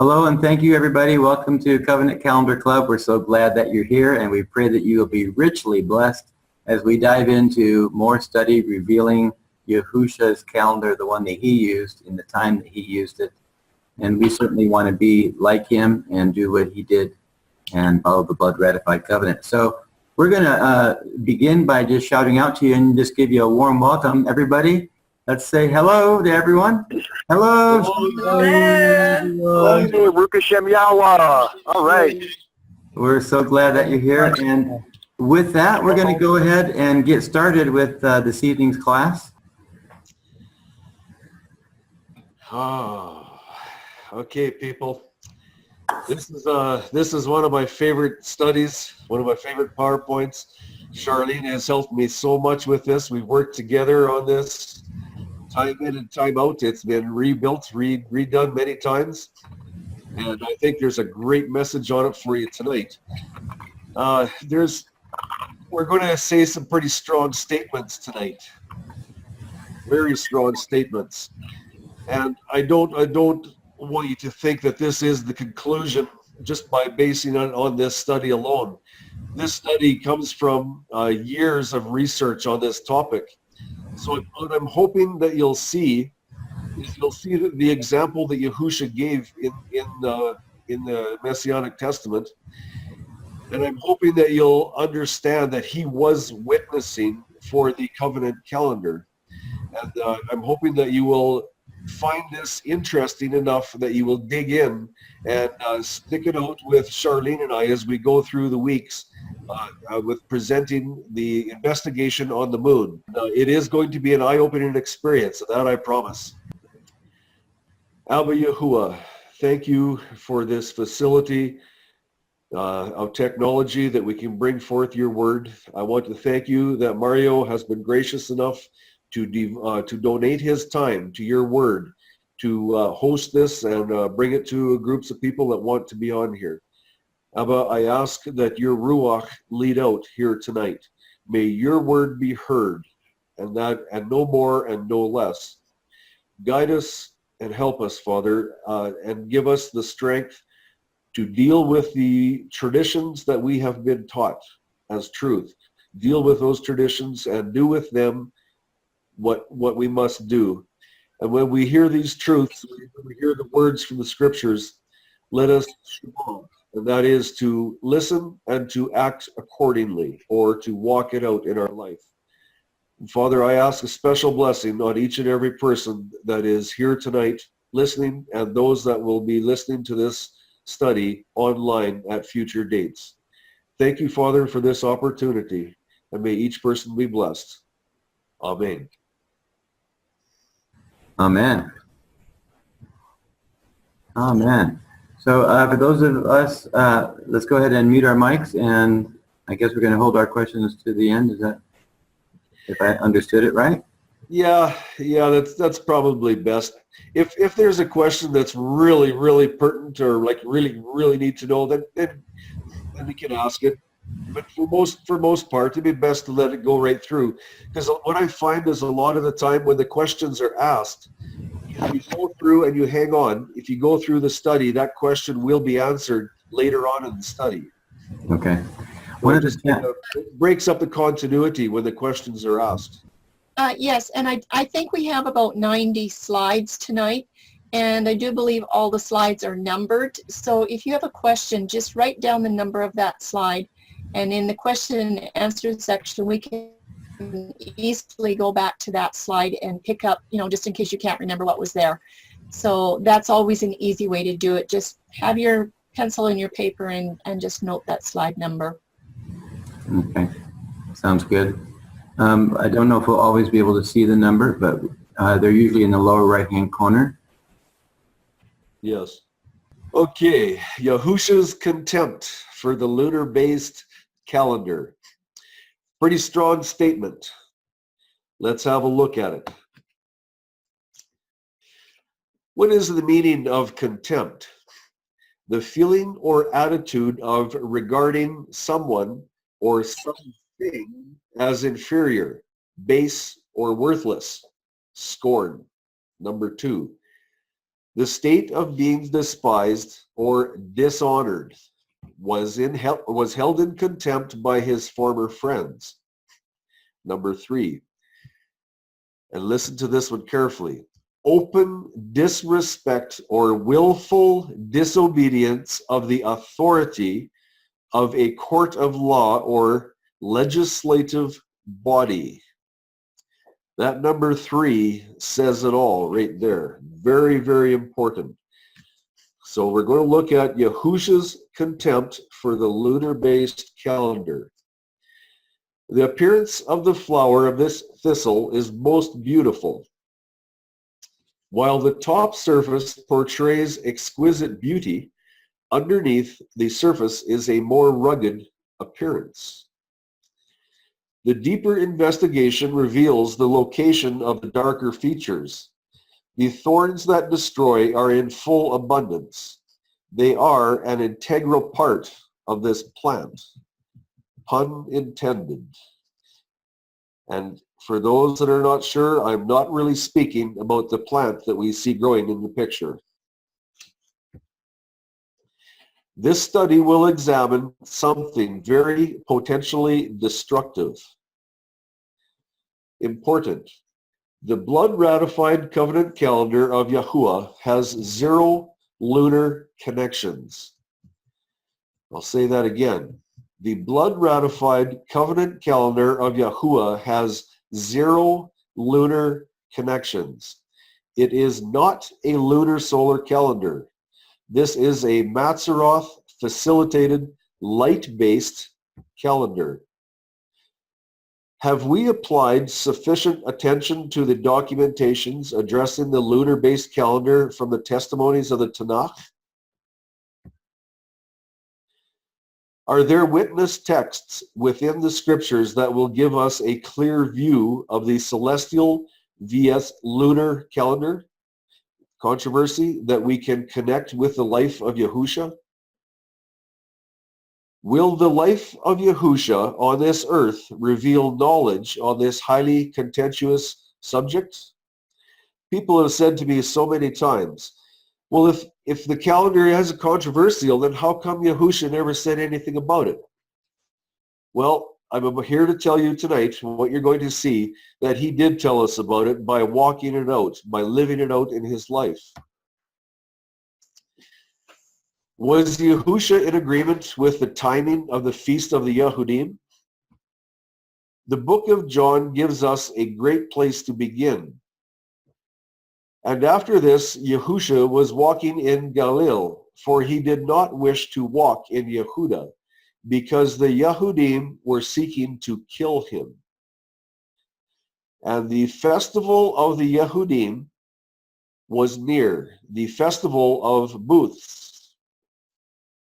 Hello and thank you everybody. Welcome to Covenant Calendar Club. We're so glad that you're here and we pray that you will be richly blessed as we dive into more study revealing Yahusha's calendar, the one that he used in the time that he used it. And we certainly want to be like him and do what he did and follow the blood ratified covenant. So we're going to begin by just shouting out to you and just give you a warm welcome, everybody. Let's say hello to everyone. Hello. All right. We're so glad that you're here. And with that, we're going to go ahead and get started with this evening's class. Okay, people. This is one of my favorite studies, one of my favorite PowerPoints. Charlene has helped me so much with this. We've worked together on this time in and time out. It's been rebuilt, redone many times. And I think there's a great message on it for you tonight. We're going to say some pretty strong statements tonight. Very strong statements. And I don't want you to think that this is the conclusion just by basing it on this study alone. This study comes from years of research on this topic. So what I'm hoping that you'll see is the example that Yahusha gave in the Messianic Testament. And I'm hoping that you'll understand that he was witnessing for the covenant calendar. And I'm hoping that you will find this interesting enough that you will dig in and stick it out with Charlene and I as we go through the weeks with presenting the investigation on the moon. It is going to be an eye-opening experience, that I promise. Abba Yahuwah, thank you for this facility of technology that we can bring forth your word. I want to thank you that Mario has been gracious enough to donate his time to your word, to host this and bring it to groups of people that want to be on here. Abba, I ask that your Ruach lead out here tonight. May your word be heard, and no more and no less. Guide us and help us, Father, and give us the strength to deal with the traditions that we have been taught as truth. Deal with those traditions and do with them what we must do. And when we hear these truths, when we hear the words from the scriptures, let us shema, and that is to listen and to act accordingly, or to walk it out in our life. And Father, I ask a special blessing on each and every person that is here tonight listening, and those that will be listening to this study online at future dates. Thank you, Father, for this opportunity, and may each person be blessed. Amen. Amen. Amen. So for those of us, let's go ahead and mute our mics, and I guess we're going to hold our questions to the end. Is that, if I understood it right? Yeah, that's probably best. If there's a question that's really, really pertinent or like really need to know, then we can ask it. But for most part, it'd be best to let it go right through. Because what I find is a lot of the time when the questions are asked, if you go through and you hang on, if you go through the study, that question will be answered later on in the study. Okay. It breaks up the continuity when the questions are asked. Yes, and I think we have about 90 slides tonight, and I do believe all the slides are numbered. So if you have a question, just write down the number of that slide, and in the question and answer section, we can easily go back to that slide and pick up, just in case you can't remember what was there. So that's always an easy way to do it. Just have your pencil and your paper and just note that slide number. Okay, sounds good. I don't know if we'll always be able to see the number, but they're usually in the lower right-hand corner. Yes. Okay, Yahusha's contempt for the lunar-based calendar. Pretty strong statement. Let's have a look at it. What is the meaning of contempt? The feeling or attitude of regarding someone or something as inferior, base, or worthless. Scorn. Number 2. The state of being despised or dishonored was held in contempt by his former friends. Number 3, and listen to this one carefully. Open disrespect or willful disobedience of the authority of a court of law or legislative body. That number 3 says it all right there. Very, very important. So we're going to look at Yahusha's contempt for the lunar-based calendar. The appearance of the flower of this thistle is most beautiful. While the top surface portrays exquisite beauty, underneath the surface is a more rugged appearance. The deeper investigation reveals the location of the darker features. The thorns that destroy are in full abundance. They are an integral part of this plant. Pun intended. And for those that are not sure, I'm not really speaking about the plant that we see growing in the picture. This study will examine something very potentially destructive. Important. The blood-ratified covenant calendar of Yahuwah has 0 lunar connections. I'll say that again. The blood-ratified covenant calendar of Yahuwah has 0 lunar connections. It is not a lunar solar calendar. This is a Mazzaroth facilitated light-based calendar. Have we applied sufficient attention to the documentations addressing the lunar-based calendar from the testimonies of the Tanakh? Are there witness texts within the scriptures that will give us a clear view of the celestial vs lunar calendar controversy that we can connect with the life of Yahusha? Will the life of Yahusha on this earth reveal knowledge on this highly contentious subject? People have said to me so many times, well, if the calendar has a controversial, then how come Yahusha never said anything about it? Well, I'm here to tell you tonight what you're going to see, that he did tell us about it by walking it out, by living it out in his life. Was Yahusha in agreement with the timing of the Feast of the Yahudim? The book of John gives us a great place to begin. And after this, Yahusha was walking in Galilee, for he did not wish to walk in Yehuda, because the Yahudim were seeking to kill him. And the festival of the Yahudim was near, the festival of booths.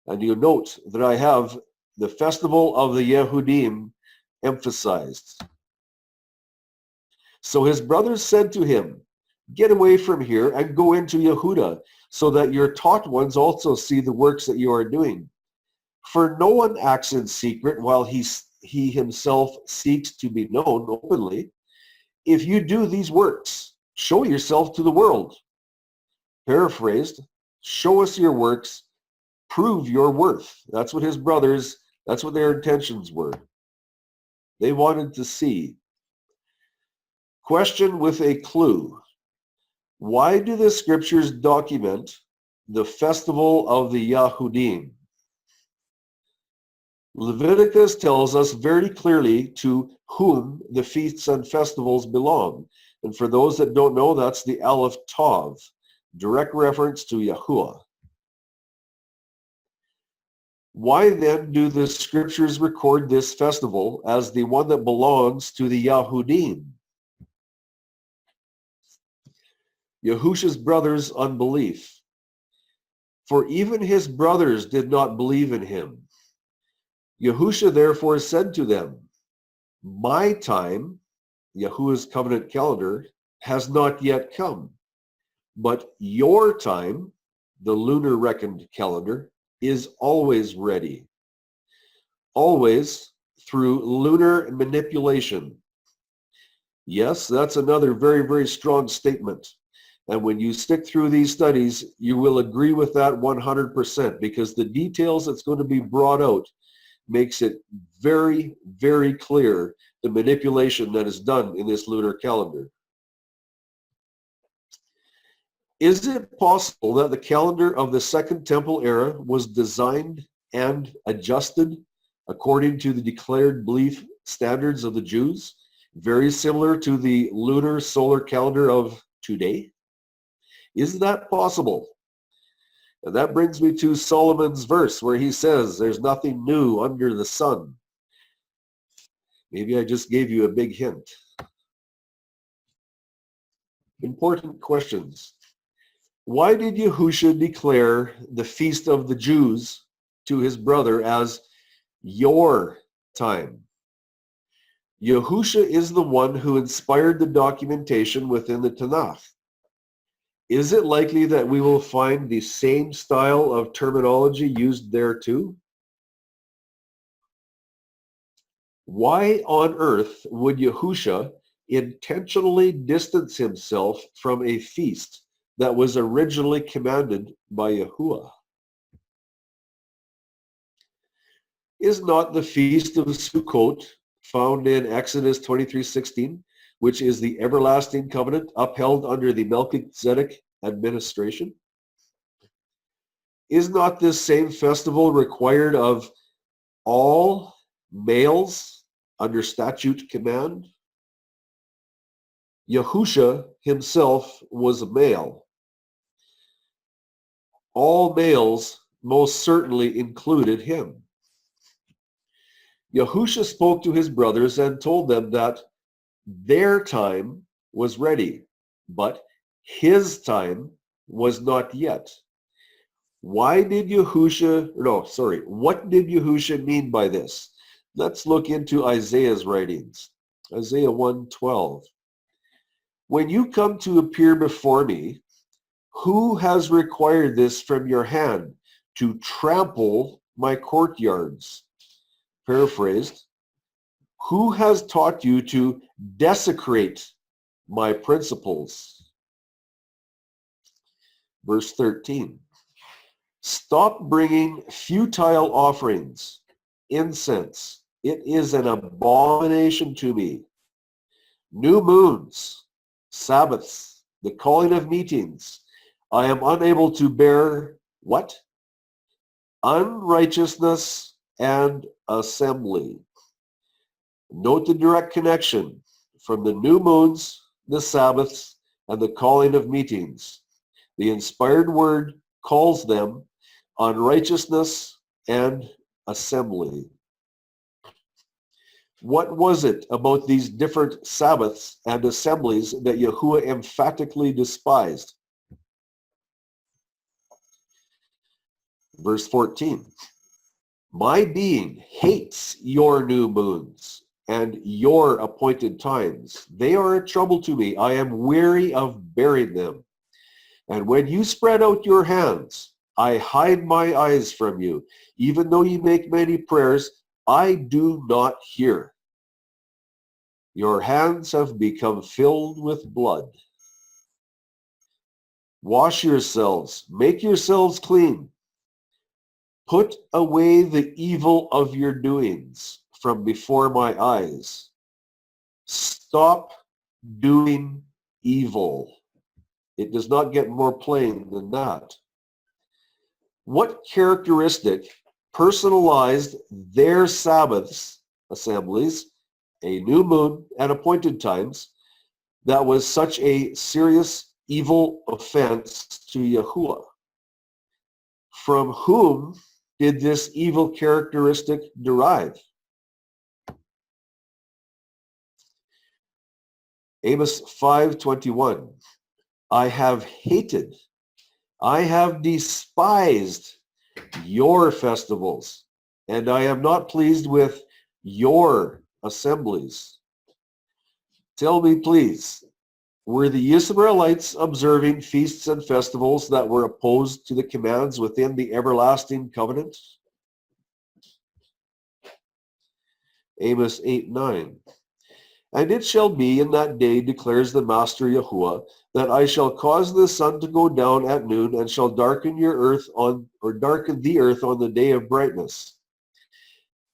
And you note that I have the festival of the Yahudim emphasized. So his brothers said to him, get away from here and go into Yehuda, so that your taught ones also see the works that you are doing. For no one acts in secret while he himself seeks to be known openly. If you do these works, show yourself to the world. Paraphrased, show us your works, prove your worth. That's what his brothers, that's what their intentions were. They wanted to see. Question with a clue. Why do the scriptures document the festival of the Yahudim? Leviticus tells us very clearly to whom the feasts and festivals belong. And for those that don't know, that's the Aleph Tav, direct reference to Yahuwah. Why then do the scriptures record this festival as the one that belongs to the Yahudim? Yahusha's brothers' unbelief. For even his brothers did not believe in him. Yahusha therefore said to them, my time, Yahuwah's covenant calendar, has not yet come, but your time, the lunar reckoned calendar, is always ready. Always through lunar manipulation. Yes, that's another very, very strong statement. And when you stick through these studies, you will agree with that 100%, because the details that's going to be brought out makes it very, very clear the manipulation that is done in this lunar calendar. Is it possible that the calendar of the Second Temple era was designed and adjusted according to the declared belief standards of the Jews, very similar to the lunar solar calendar of today? Is that possible? And that brings me to Solomon's verse where he says, there's nothing new under the sun. Maybe I just gave you a big hint. Important questions. Why did Yahusha declare the feast of the Jews to his brother as your time? Yahusha is the one who inspired the documentation within the Tanakh. Is it likely that we will find the same style of terminology used there too? Why on earth would Yahusha intentionally distance himself from a feast that was originally commanded by Yahuwah? Is not the feast of Sukkot found in Exodus 23:16, which is the everlasting covenant upheld under the Melchizedek administration? Is not this same festival required of all males under statute command? Yahusha himself was a male. All males most certainly included him. Yahusha spoke to his brothers and told them that their time was ready, but his time was not yet. What did Yahusha mean by this? Let's look into Isaiah's writings. Isaiah 1:12. When you come to appear before me, who has required this from your hand, to trample my courtyards? Paraphrased, who has taught you to desecrate my principles? Verse 13. Stop bringing futile offerings, incense. It is an abomination to me. New moons, Sabbaths, the calling of meetings. I am unable to bear what? Unrighteousness and assembly. Note the direct connection from the new moons, the Sabbaths, and the calling of meetings. The inspired word calls them unrighteousness and assembly. What was it about these different Sabbaths and assemblies that Yahuwah emphatically despised? Verse 14. My being hates your new moons and your appointed times. They are a trouble to me. I am weary of bearing them. And when you spread out your hands, I hide my eyes from you. Even though you make many prayers, I do not hear. Your hands have become filled with blood. Wash yourselves, make yourselves clean. Put away the evil of your doings from before my eyes. Stop doing evil. It does not get more plain than that. What characteristic personalized their Sabbaths, assemblies, a new moon at appointed times, that was such a serious evil offense to Yahuwah? From whom did this evil characteristic derive? Amos 5:21. I have hated, I have despised your festivals, and I am not pleased with your assemblies. Tell me, please, were the Israelites observing feasts and festivals that were opposed to the commands within the everlasting covenant? Amos 8:9. And it shall be in that day, declares the Master Yahuwah, that I shall cause the sun to go down at noon, and shall darken darken the earth on the day of brightness,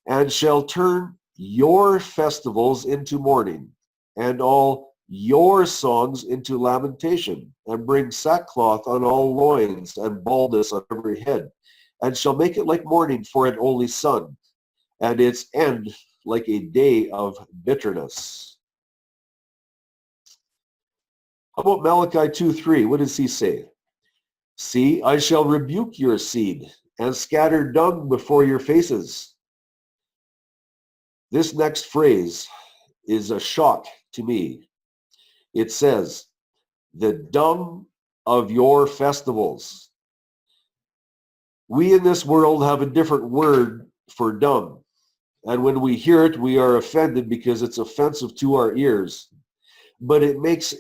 and shall turn your festivals into mourning, and all your songs into lamentation, and bring sackcloth on all loins, and baldness on every head, and shall make it like mourning for an only son, and its end like a day of bitterness. How about Malachi 2:3? What does he say? See, I shall rebuke your seed, and scatter dung before your faces. This next phrase is a shock to me. It says, the dung of your festivals. We in this world have a different word for dung. And when we hear it, we are offended because it's offensive to our ears. But this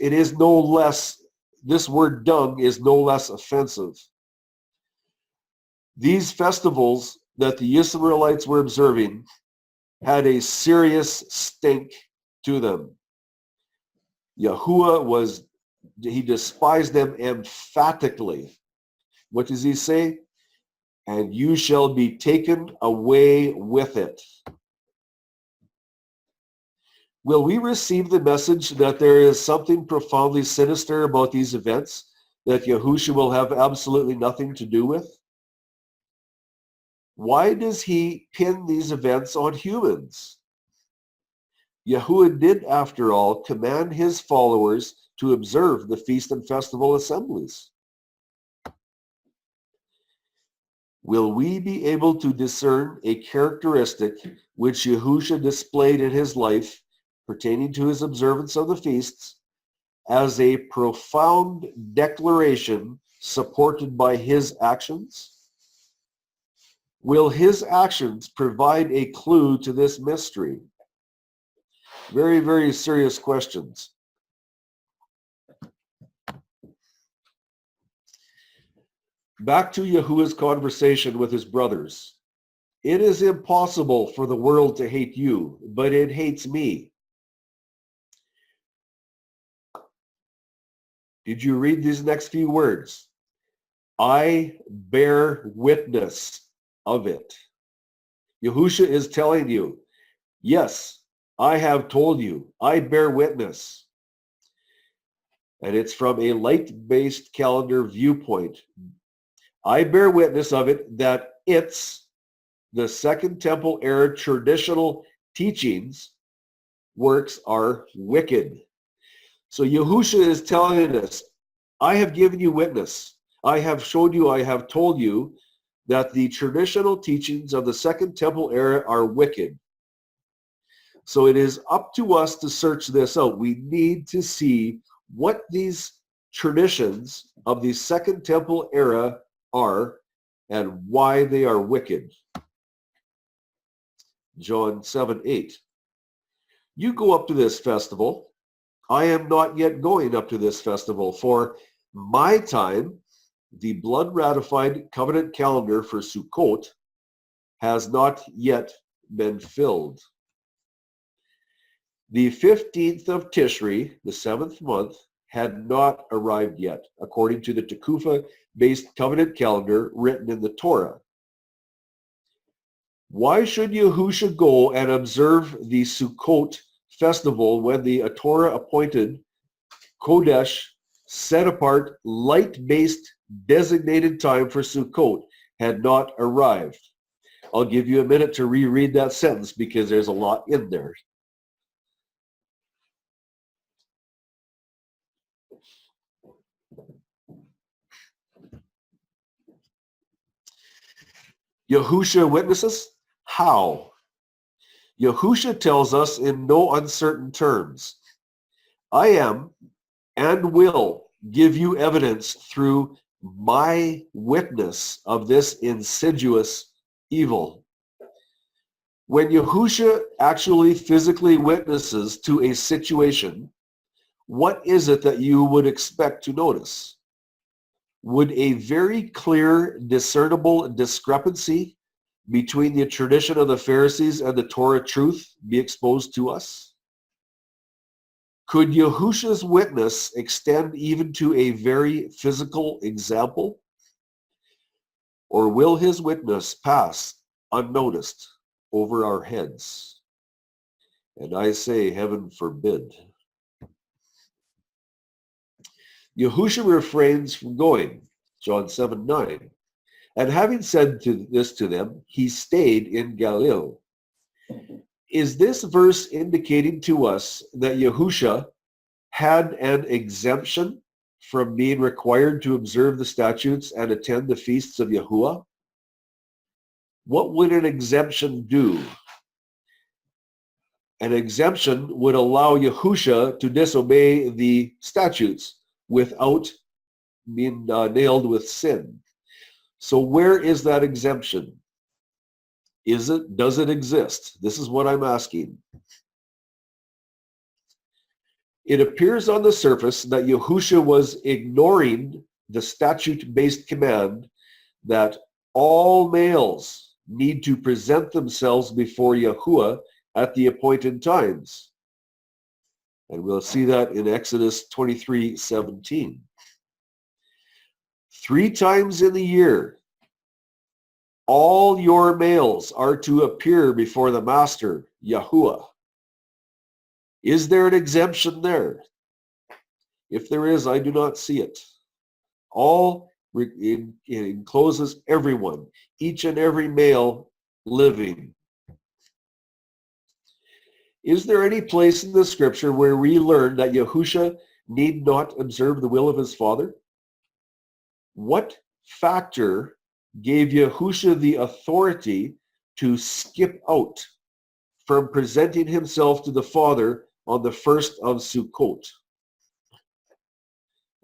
word dung is no less offensive. These festivals that the Israelites were observing had a serious stink to them. Yahuwah he despised them emphatically. What does he say? And you shall be taken away with it. Will we receive the message that there is something profoundly sinister about these events that Yahusha will have absolutely nothing to do with? Why does he pin these events on humans? Yahuwah did, after all, command his followers to observe the feast and festival assemblies. Will we be able to discern a characteristic which Yahusha displayed in his life pertaining to his observance of the feasts as a profound declaration supported by his actions? Will his actions provide a clue to this mystery? Very, very serious questions. Back to Yahuwah's conversation with his brothers. It is impossible for the world to hate you, but it hates me. Did you read these next few words? I bear witness of it. Yahusha is telling you, yes, I have told you, I bear witness. And it's from a light-based calendar viewpoint. I bear witness of it that the Second Temple era traditional teachings, works are wicked. So Yahusha is telling us, I have given you witness. I have showed you, I have told you that the traditional teachings of the Second Temple era are wicked. So it is up to us to search this out. We need to see what these traditions of the Second Temple era are and why they are wicked. John 7:8. You go up to this festival. I am not yet going up to this festival, for my time, the blood-ratified covenant calendar for Sukkot, has not yet been filled. The 15th of Tishri, the 7th month, had not arrived yet, according to the Tekufa-based covenant calendar written in the Torah. Why should Yahusha go and observe the Sukkot festival when the Torah-appointed Kodesh, set-apart, light-based designated time for Sukkot had not arrived? I'll give you a minute to reread that sentence because there's a lot in there. Yahusha witnesses? How? Yahusha tells us in no uncertain terms, I am and will give you evidence through my witness of this insidious evil. When Yahusha actually physically witnesses to a situation, what is it that you would expect to notice? Would a very clear, discernible discrepancy between the tradition of the Pharisees and the Torah truth be exposed to us? Could Yahusha's witness extend even to a very physical example? Or will his witness pass unnoticed over our heads? And I say, heaven forbid. Yahusha refrains from going, John 7:9. And having said this to them, he stayed in Galilee. Is this verse indicating to us that Yahusha had an exemption from being required to observe the statutes and attend the feasts of Yahuwah? What would an exemption do? An exemption would allow Yahusha to disobey the statutes without being nailed with sin. So where is that exemption? Does it exist? This is what I'm asking. It appears on the surface that Yahusha was ignoring the statute-based command that all males need to present themselves before Yahuwah at the appointed times. And we'll see that in Exodus 23:17. 3 times in the year, all your males are to appear before the Master, Yahuwah. Is there an exemption there? If there is, I do not see it. It encloses everyone, each and every male living. Is there any place in the scripture where we learn that Yahusha need not observe the will of his Father? What factor gave Yahusha the authority to skip out from presenting himself to the Father on the first of Sukkot?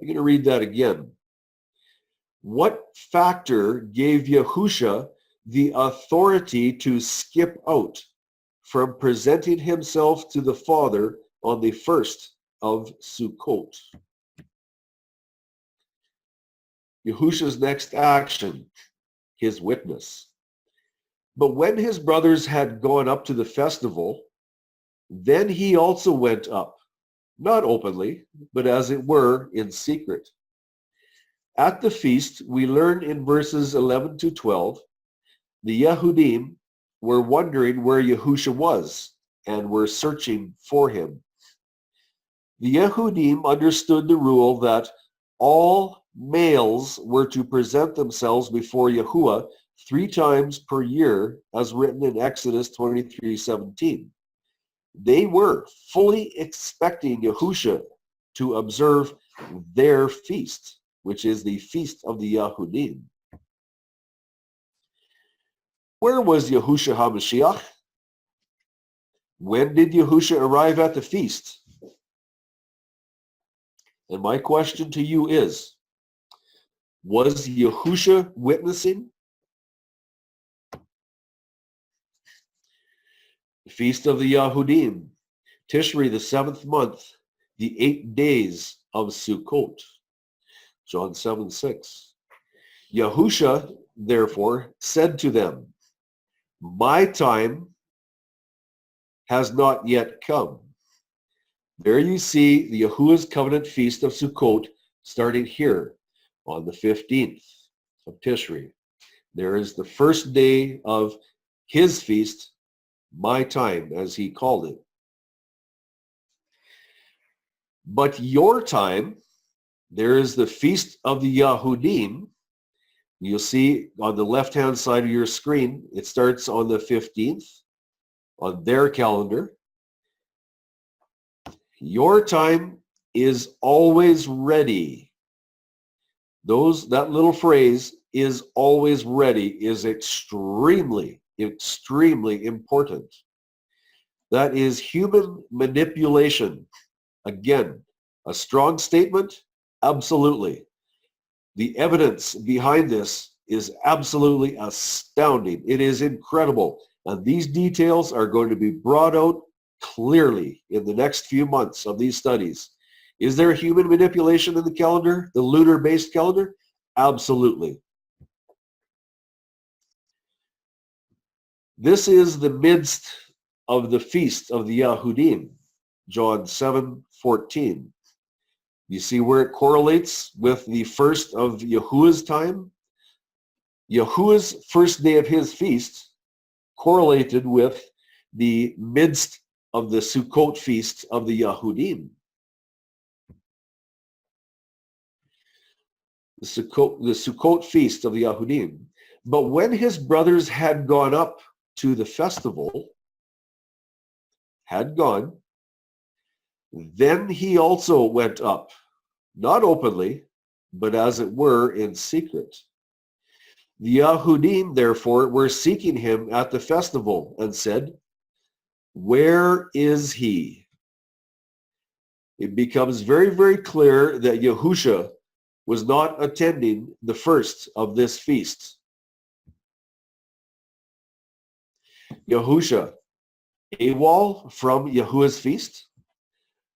I'm going to read that again. What factor gave Yahusha the authority to skip out from presenting himself to the Father on the first of Sukkot? Yahusha's next action, his witness. But when his brothers had gone up to the festival, then he also went up, not openly, but as it were in secret. At the feast, we learn in verses 11 to 12, the Yehudim were wondering where Yahusha was and were searching for him. The Yehudim understood the rule that all males were to present themselves before Yahuwah 3 times per year, as written in Exodus 23:17. They were fully expecting Yahusha to observe their feast, which is the feast of the Yehudim. Where was Yahusha HaMashiach? When did Yahusha arrive at the feast? And my question to you is, was Yahusha witnessing? The feast of the Yahudim, Tishri, the 7th month, the 8 days of Sukkot, John 7:6. Yahusha, therefore, said to them, my time has not yet come. There you see the Yahuwah's covenant feast of Sukkot starting here on the 15th of Tishri. There is the first day of his feast, my time, as he called it. But your time, there is the feast of the Yahudim. You'll see on the left-hand side of your screen, it starts on the 15th on their calendar. Your time is always ready. That little phrase, is always ready, is extremely, extremely important. That is human manipulation. Again, a strong statement? Absolutely. The evidence behind this is absolutely astounding. It is incredible. And these details are going to be brought out clearly in the next few months of these studies. Is there human manipulation in the calendar, the lunar-based calendar? Absolutely. This is the midst of the feast of the Yahudim. John 7:14. You see where it correlates with the first of Yahuwah's time? Yahuwah's first day of his feast correlated with the midst of the Sukkot feast of the Yahudim. The Sukkot feast of the Yahudim. But when his brothers had gone up to the festival, then he also went up, not openly, but as it were in secret. The Yahudim, therefore, were seeking him at the festival and said, "Where is he?" It becomes very, very clear that Yahusha was not attending the first of this feast. Yahusha, AWOL from Yahuwah's feast?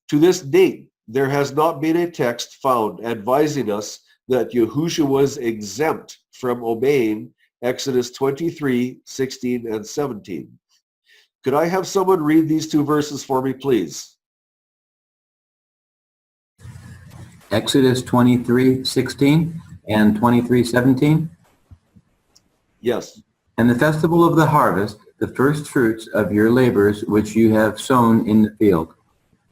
To this date, there has not been a text found advising us that Yahusha was exempt from obeying Exodus 23:16 and 17. Could I have someone read these two verses for me, please? Exodus 23:16 and 23:17. Yes. And the festival of the harvest, the first fruits of your labors which you have sown in the field,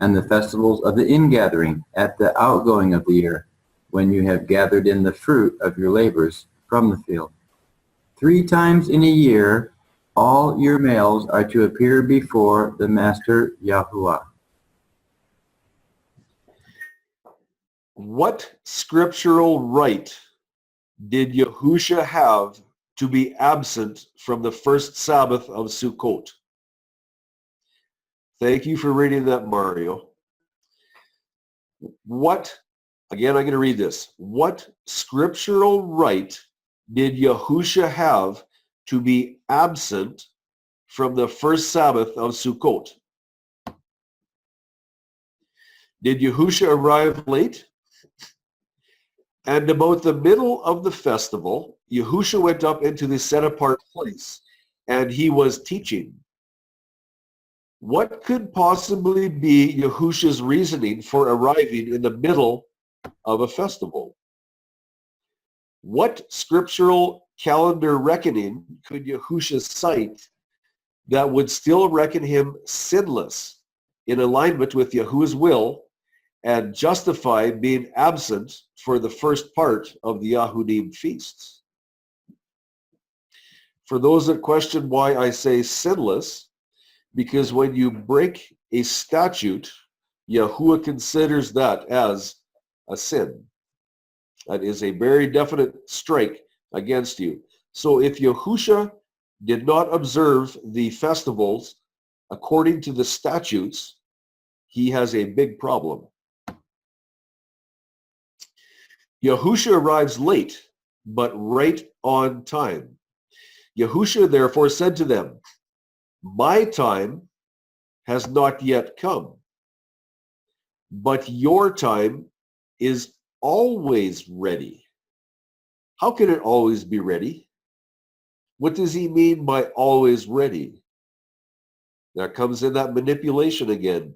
and the festivals of the ingathering at the outgoing of the year, when you have gathered in the fruit of your labors from the field. 3 times in a year, all your males are to appear before the Master Yahuwah. What scriptural right did Yahusha have to be absent from the first Sabbath of Sukkot? Thank you for reading that, Mario. Again, I'm going to read this. What scriptural right did Yahusha have to be absent from the first Sabbath of Sukkot? Did Yahusha arrive late? And about the middle of the festival, Yahusha went up into the set-apart place, and he was teaching. What could possibly be Yahusha's reasoning for arriving in the middle of a festival? What scriptural calendar reckoning could Yahusha cite that would still reckon him sinless in alignment with Yahuwah's will and justify being absent for the first part of the Yahudim feasts? For those that question why I say sinless, because when you break a statute, Yahuwah considers that as a sin. That is a very definite strike against you. So if Yahusha did not observe the festivals according to the statutes, he has a big problem. Yahusha arrives late, but right on time. Yahusha therefore said to them, "My time has not yet come, but your time is always ready." How can it always be ready? What does he mean by always ready? That comes in that manipulation again.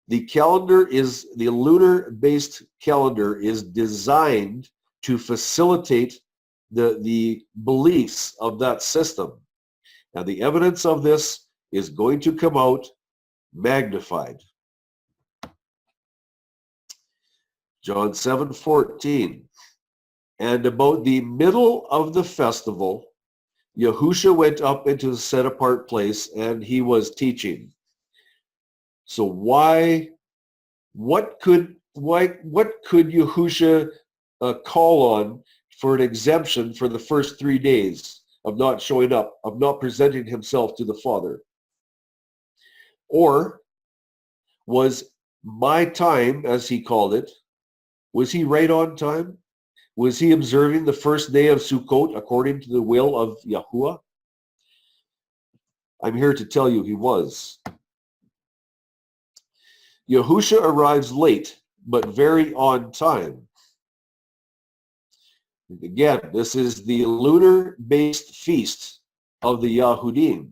The lunar-based calendar is designed to facilitate the beliefs of that system. And the evidence of this is going to come out magnified. John 7:14. And about the middle of the festival, Yahusha went up into the set-apart place, and he was teaching. So what could Yahusha call on for an exemption for the first 3 days of not showing up, of not presenting himself to the Father? Or was my time, as he called it, was he right on time? Was he observing the first day of Sukkot according to the will of Yahuwah? I'm here to tell you he was. Yahusha arrives late, but very on time. Again, this is the lunar-based feast of the Yahudim.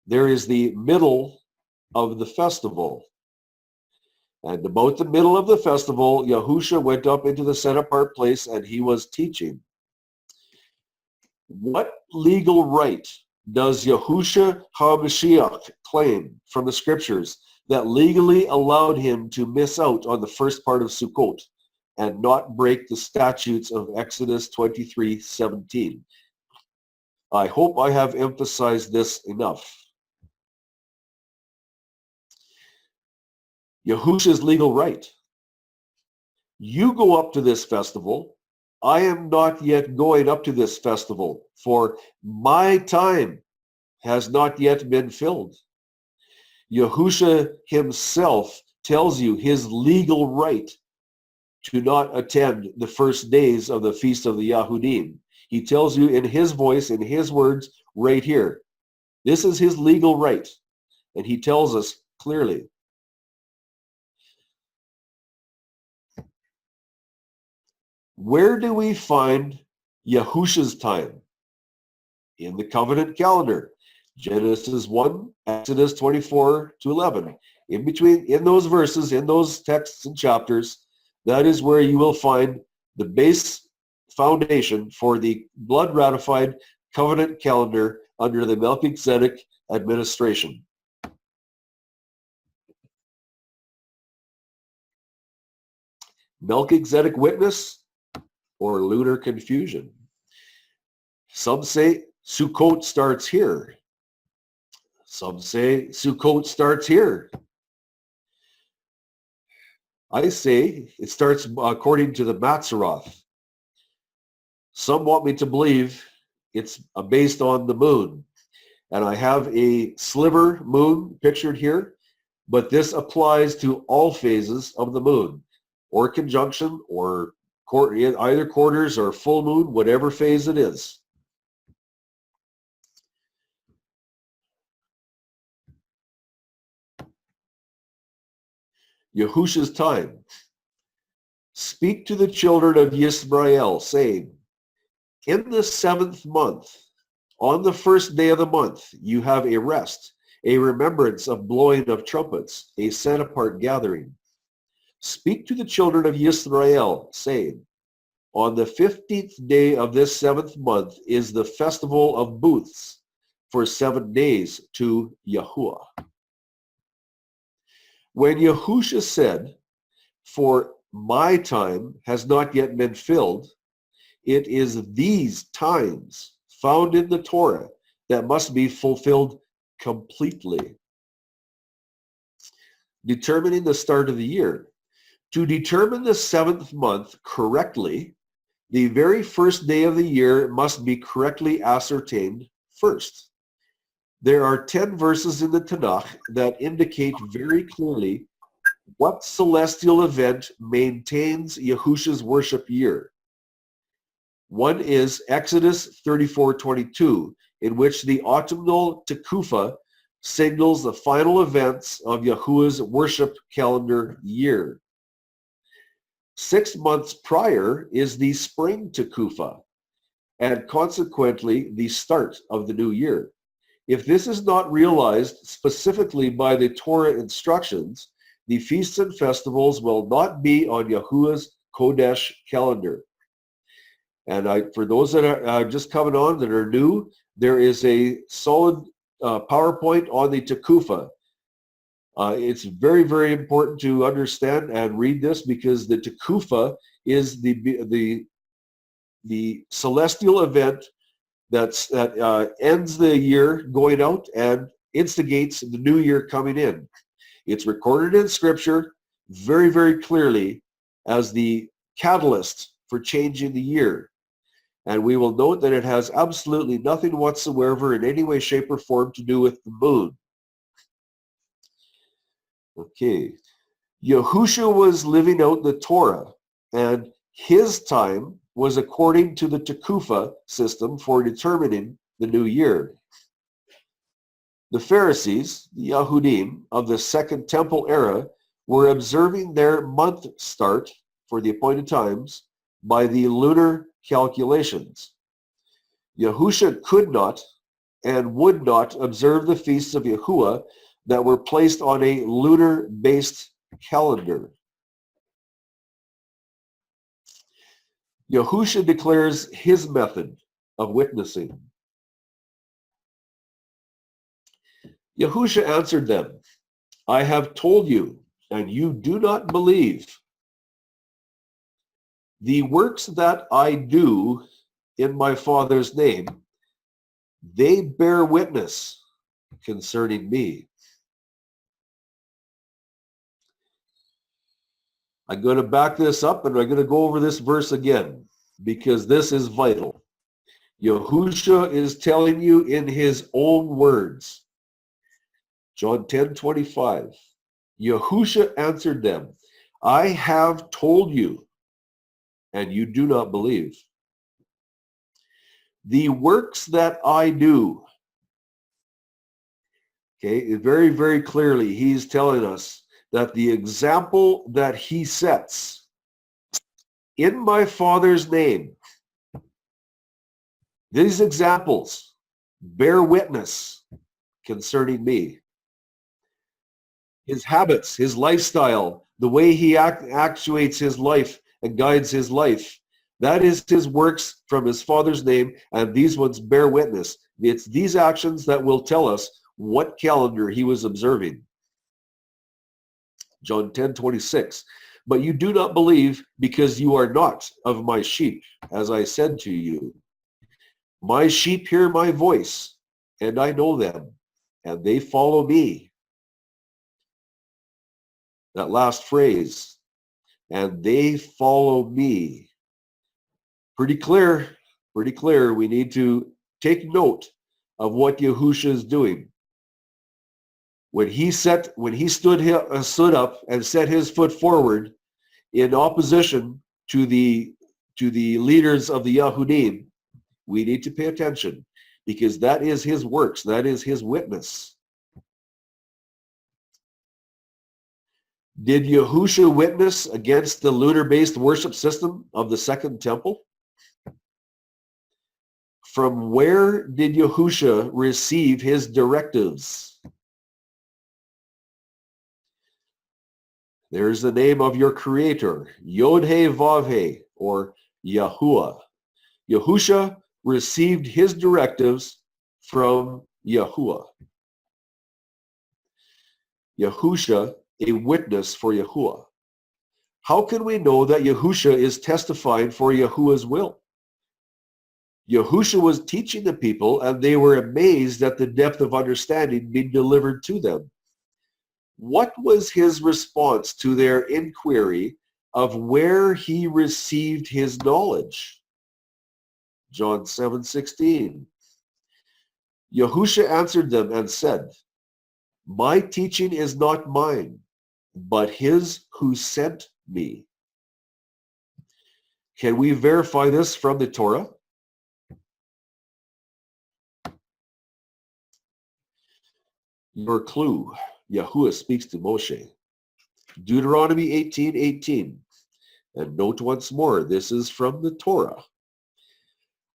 There is the middle of the festival. And about the middle of the festival, Yahusha went up into the set-apart place and he was teaching. What legal right does Yahusha HaMashiach claim from the scriptures that legally allowed him to miss out on the first part of Sukkot and not break the statutes of Exodus 23:17? I hope I have emphasized this enough. Yahusha's legal right. You go up to this festival. I am not yet going up to this festival, for my time has not yet been filled. Yahusha himself tells you his legal right to not attend the first days of the Feast of the Yahudim. He tells you in his voice, in his words, right here. This is his legal right, and he tells us clearly. Where do we find Yahusha's time? In the covenant calendar. Genesis 1, Exodus 24-11. In those verses, in those texts and chapters, that is where you will find the base foundation for the blood-ratified covenant calendar under the Melchizedek administration. Melchizedek witness or lunar confusion. Some say Sukkot starts here. Some say Sukkot starts here. I say it starts according to the Matzeroth. Some want me to believe it's based on the moon. And I have a sliver moon pictured here, but this applies to all phases of the moon, or conjunction, or either quarters or full moon, whatever phase it is. Yahusha's time. Speak to the children of Yisrael, saying, in the 7th month, on the first day of the month, you have a rest, a remembrance of blowing of trumpets, a set-apart gathering. Speak to the children of Yisrael, saying, on the 15th day of this 7th month is the festival of booths for 7 days to Yahuwah. When Yahusha said, for my time has not yet been filled, it is these times found in the Torah that must be fulfilled completely. Determining the start of the year. To determine the 7th month correctly, the very first day of the year must be correctly ascertained first. There are 10 verses in the Tanakh that indicate very clearly what celestial event maintains Yahusha's worship year. One is Exodus 34:22, in which the autumnal Tekufa signals the final events of Yahuwah's worship calendar year. 6 months prior is the spring Tekufa, and consequently the start of the new year. If this is not realized specifically by the Torah instructions, the feasts and festivals will not be on Yahuwah's Kodesh calendar. And for those that are just coming on that are new, there is a solid PowerPoint on the Tekufa. It's very, very important to understand and read this, because the Tekufa is the celestial event that ends the year going out and instigates the new year coming in. It's recorded in Scripture very, very clearly as the catalyst for changing the year. And we will note that it has absolutely nothing whatsoever in any way, shape, or form to do with the moon. Okay. Yahusha was living out the Torah, and his time was according to the Tekufa system for determining the new year. The Pharisees, the Yahudim, of the Second Temple era were observing their month start for the appointed times by the lunar calculations. Yahusha could not and would not observe the feasts of Yahuwah that were placed on a lunar-based calendar. Yahusha declares his method of witnessing. Yahusha answered them, I have told you, and you do not believe. The works that I do in my Father's name, they bear witness concerning me. I'm going to back this up and I'm going to go over this verse again because this is vital. Yahusha is telling you in his own words. John 10:25. Yahusha answered them, I have told you, and you do not believe. The works that I do. Okay, very, very clearly, he's telling us that the example that he sets in my Father's name, these examples bear witness concerning me. His habits, his lifestyle, the way he actuates his life and guides his life, that is his works from his Father's name, and these ones bear witness. It's these actions that will tell us what calendar he was observing. John 10:26. But you do not believe because you are not of my sheep, as I said to you. My sheep hear my voice, and I know them, and they follow me. That last phrase, and they follow me. Pretty clear. We need to take note of what Yahusha is doing. When he stood up and set his foot forward in opposition to the leaders of the Yahudim, we need to pay attention because that is his works, that is his witness. Did Yahusha witness against the lunar-based worship system of the Second Temple? From where did Yahusha receive his directives? There's the name of your creator, Yod-He-Vav-He, or Yahuwah. Yahusha received his directives from Yahuwah. Yahusha, a witness for Yahuwah. How can we know that Yahusha is testifying for Yahuwah's will? Yahusha was teaching the people, and they were amazed at the depth of understanding being delivered to them. What was his response to their inquiry of where he received his knowledge? John 7:16. Yahusha answered them and said, my teaching is not mine, but his who sent me. Can we verify this from the Torah? Your clue. Yahuwah speaks to Moshe. Deuteronomy 18:18. And note once more, this is from the Torah.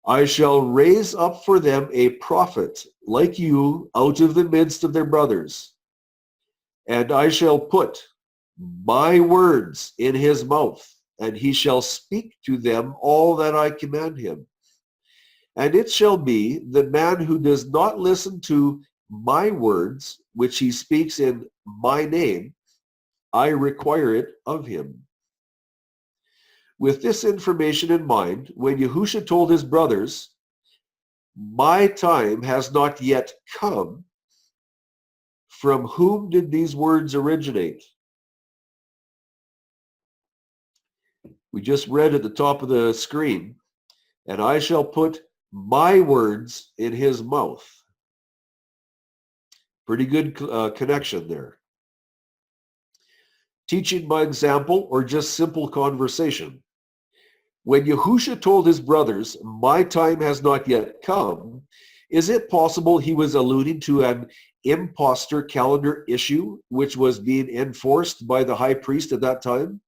I shall raise up for them a prophet like you out of the midst of their brothers, and I shall put my words in his mouth, and he shall speak to them all that I command him. And it shall be, the man who does not listen to my words, which he speaks in my name, I require it of him. With this information in mind, when Yahusha told his brothers, my time has not yet come, from whom did these words originate? We just read at the top of the screen, and I shall put my words in his mouth. Pretty good connection there. Teaching by example or just simple conversation. When Yahusha told his brothers, my time has not yet come, is it possible he was alluding to an imposter calendar issue which was being enforced by the high priest at that time?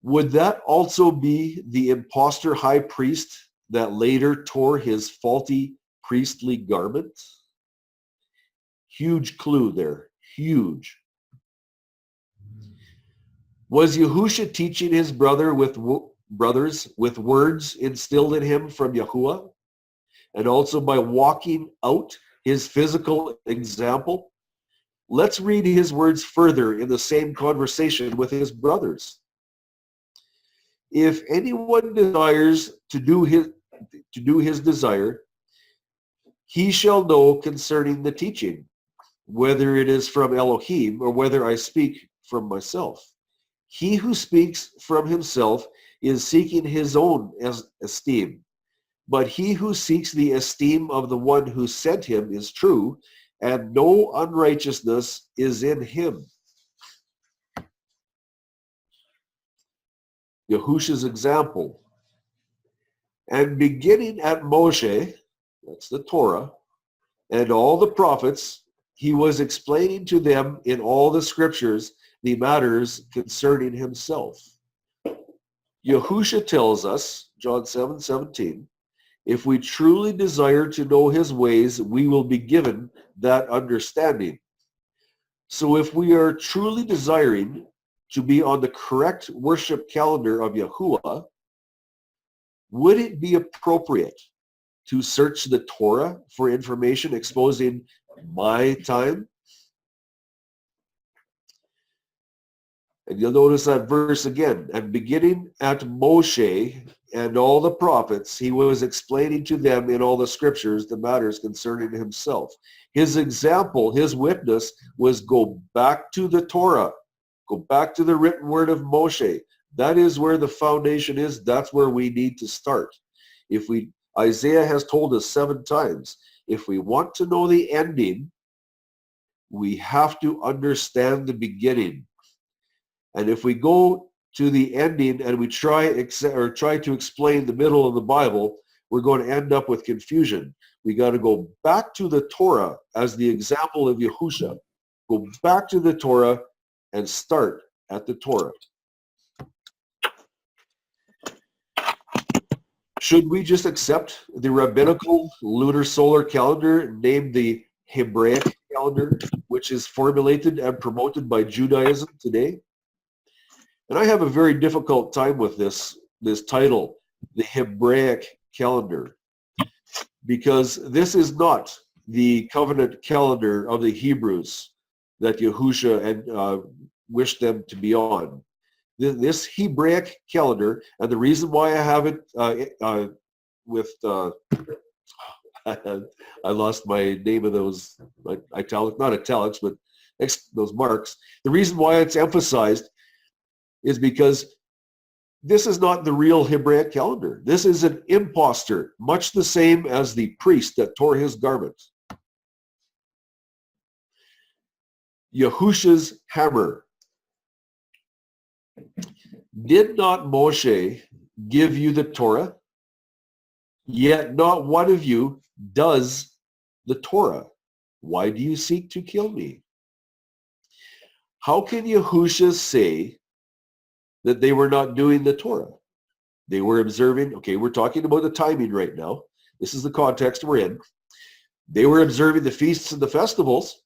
Would that also be the imposter high priest that later tore his faulty priestly garment? Huge clue there. Huge. Was Yahusha teaching his brothers with words instilled in him from Yahuwah, and also by walking out his physical example? Let's read his words further in the same conversation with his brothers. If anyone desires to do his desire, he shall know concerning the teaching, whether it is from Elohim or whether I speak from myself. He who speaks from himself is seeking his own esteem, but he who seeks the esteem of the one who sent him is true, and no unrighteousness is in him. Yahusha's example. And beginning at Moshe, that's the Torah, and all the prophets, he was explaining to them in all the scriptures the matters concerning himself. Yahusha tells us, John 7:17, if we truly desire to know his ways, we will be given that understanding. So if we are truly desiring to be on the correct worship calendar of Yahuwah, would it be appropriate to search the Torah for information exposing my time? And you'll notice that verse again. And beginning at Moshe and all the prophets, he was explaining to them in all the scriptures the matters concerning himself. His example, his witness, was go back to the Torah. Go back to the written word of Moshe. That is where the foundation is. That's where we need to start. Isaiah has told us 7 times, if we want to know the ending, we have to understand the beginning. And if we go to the ending and we try to explain the middle of the Bible, we're going to end up with confusion. We got to go back to the Torah as the example of Yahusha. Go back to the Torah and start at the Torah. Should we just accept the rabbinical lunar solar calendar named the Hebraic calendar, which is formulated and promoted by Judaism today? And I have a very difficult time with this title, the Hebraic calendar, because this is not the covenant calendar of the Hebrews that Yahusha wished them to be on. This Hebraic calendar, and the reason why I have it with, I lost my name of those not italics, but those marks. The reason why it's emphasized is because this is not the real Hebraic calendar. This is an impostor, much the same as the priest that tore his garment. Yahusha's hammer. Did not Moshe give you the Torah? Yet not one of you does the Torah. Why do you seek to kill me? How can Yahusha say that they were not doing the Torah? They were observing, okay, we're talking about the timing right now. This is the context we're in. They were observing the feasts and the festivals,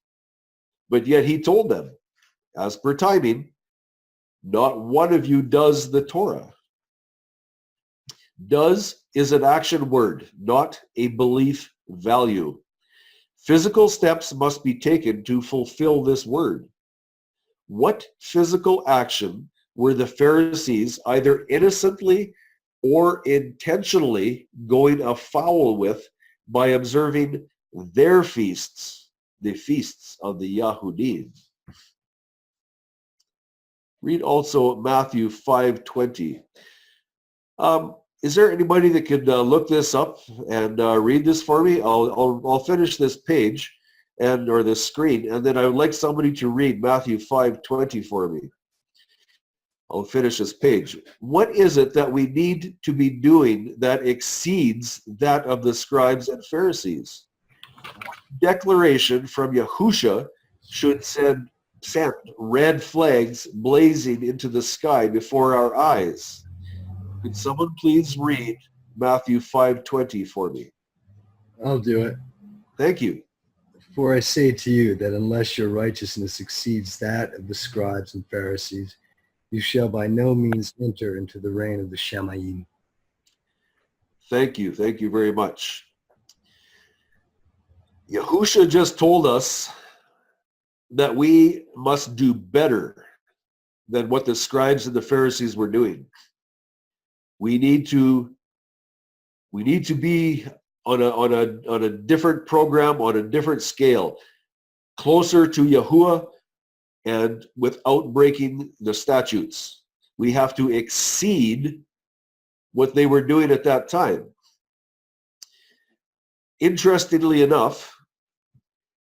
but yet he told them, as per timing, not one of you does the Torah. Does is an action word, not a belief value. Physical steps must be taken to fulfill this word. What physical action were the Pharisees either innocently or intentionally going afoul with by observing their feasts, the feasts of the Yahudim? Read also Matthew 5:20. Is there anybody that could look this up and read this for me? I'll finish this page or this screen, and then I would like somebody to read Matthew 5:20 for me. I'll finish this page. What is it that we need to be doing that exceeds that of the scribes and Pharisees? Declaration from Yahusha should send red flags blazing into the sky before our eyes. Could someone please read Matthew 5:20 for me? I'll do it. Thank you. For I say to you that unless your righteousness exceeds that of the scribes and Pharisees, you shall by no means enter into the reign of the Shamayim. Thank you. Thank you very much. Yahusha just told us that we must do better than what the scribes and the Pharisees were doing. We need to be on a different program, on a different scale, closer to Yahuwah and without breaking the statutes. We have to exceed what they were doing at that time. Interestingly enough,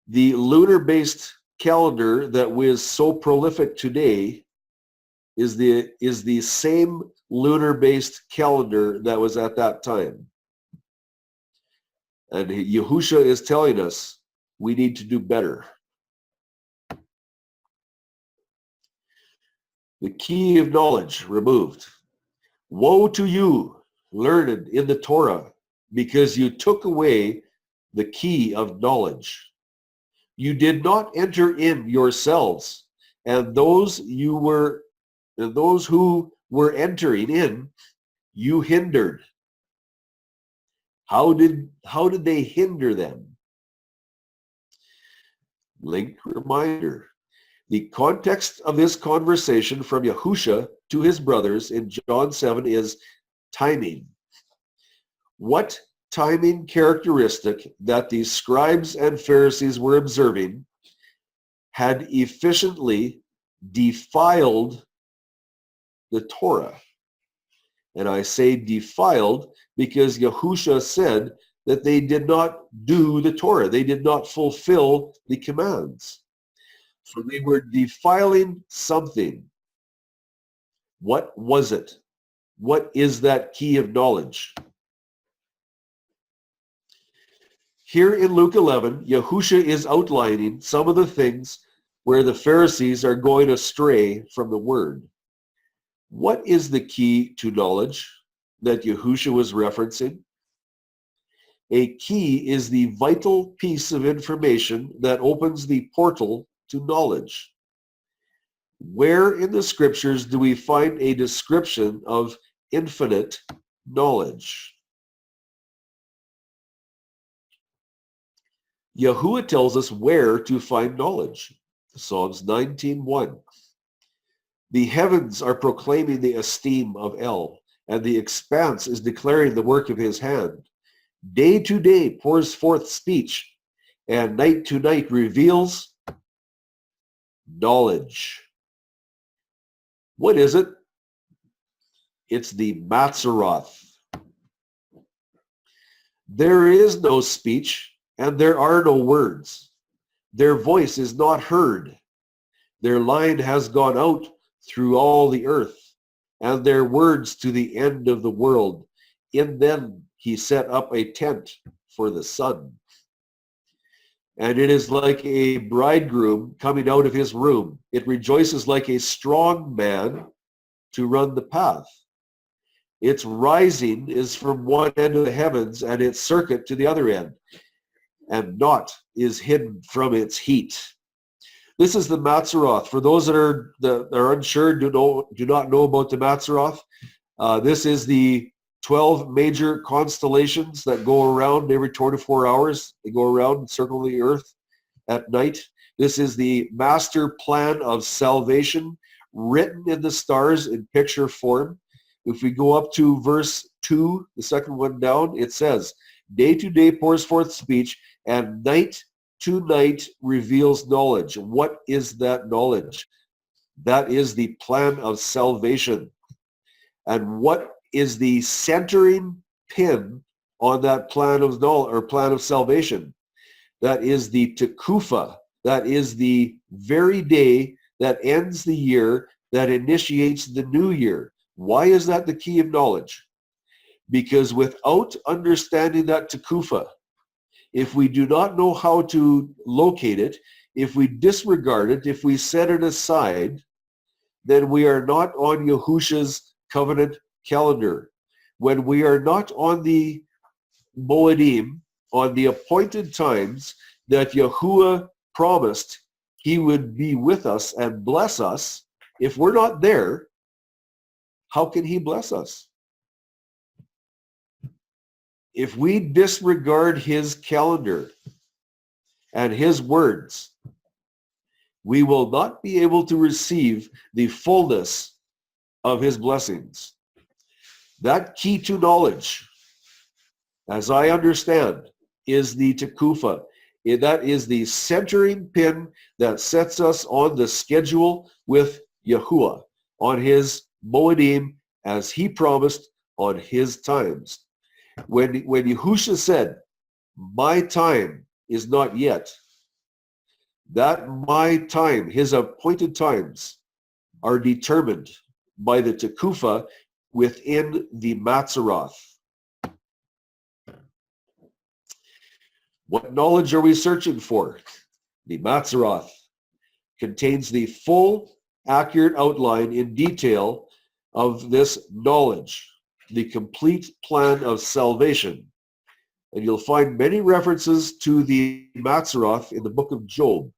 the lunar-based calendar that was so prolific today is the same lunar-based calendar that was at that time. And Yahusha is telling us we need to do better. The key of knowledge removed. Woe to you, learned in the Torah, because you took away the key of knowledge. You did not enter in yourselves, and those who were entering in, you hindered. How did they hinder them? Link reminder. The context of this conversation from Yahusha to his brothers in John 7 is timing. What timing characteristic that the scribes and Pharisees were observing had efficiently defiled the Torah? And I say defiled because Yahusha said that they did not do the Torah. They did not fulfill the commands. So they were defiling something. What was it? What is that key of knowledge? Here in Luke 11, Yahusha is outlining some of the things where the Pharisees are going astray from the word. What is the key to knowledge that Yahusha was referencing? A key is the vital piece of information that opens the portal to knowledge. Where in the scriptures do we find a description of infinite knowledge? Yahuwah tells us where to find knowledge. Psalms 19:1. The heavens are proclaiming the esteem of El, and the expanse is declaring the work of his hand. Day to day pours forth speech, and night to night reveals knowledge. What is it? It's the Matzaroth. There is no speech, and there are no words. Their voice is not heard. Their line has gone out through all the earth, and their words to the end of the world. In them he set up a tent for the sun. And it is like a bridegroom coming out of his room. It rejoices like a strong man to run the path. Its rising is from one end of the heavens, and its circuit to the other end, and naught is hidden from its heat. This is the Matzaroth. For those that are unsure, do not know about the Matzaroth, this is the 12 major constellations that go around every 24 hours. They go around and circle the earth at night. This is the master plan of salvation written in the stars in picture form. If we go up to verse 2, the second one down, it says, day to day pours forth speech, and night to night reveals knowledge. What is that knowledge? That is the plan of salvation. And what is the centering pin on that plan of knowledge or plan of salvation? That is the Tekufa. That is the very day that ends the year, that initiates the new year. Why is that the key of knowledge? Because without understanding that Tekufa, if we do not know how to locate it, if we disregard it, if we set it aside, then we are not on Yahusha's covenant calendar. When we are not on the Moedim, on the appointed times, that Yahuwah promised he would be with us and bless us. If we're not there, how can he bless us? If we disregard his calendar and his words, we will not be able to receive the fullness of his blessings. That key to knowledge, as I understand, is the Tekufa. That is the centering pin that sets us on the schedule with Yahuwah, on his Moedim, as he promised on his times. When Yahusha said, my time is not yet, that my time, his appointed times, are determined by the Tekufa within the Matzaroth. What knowledge are we searching for? The Matzaroth contains the full, accurate outline in detail of this knowledge, the complete plan of salvation. And you'll find many references to the Matzaroth in the book of Job.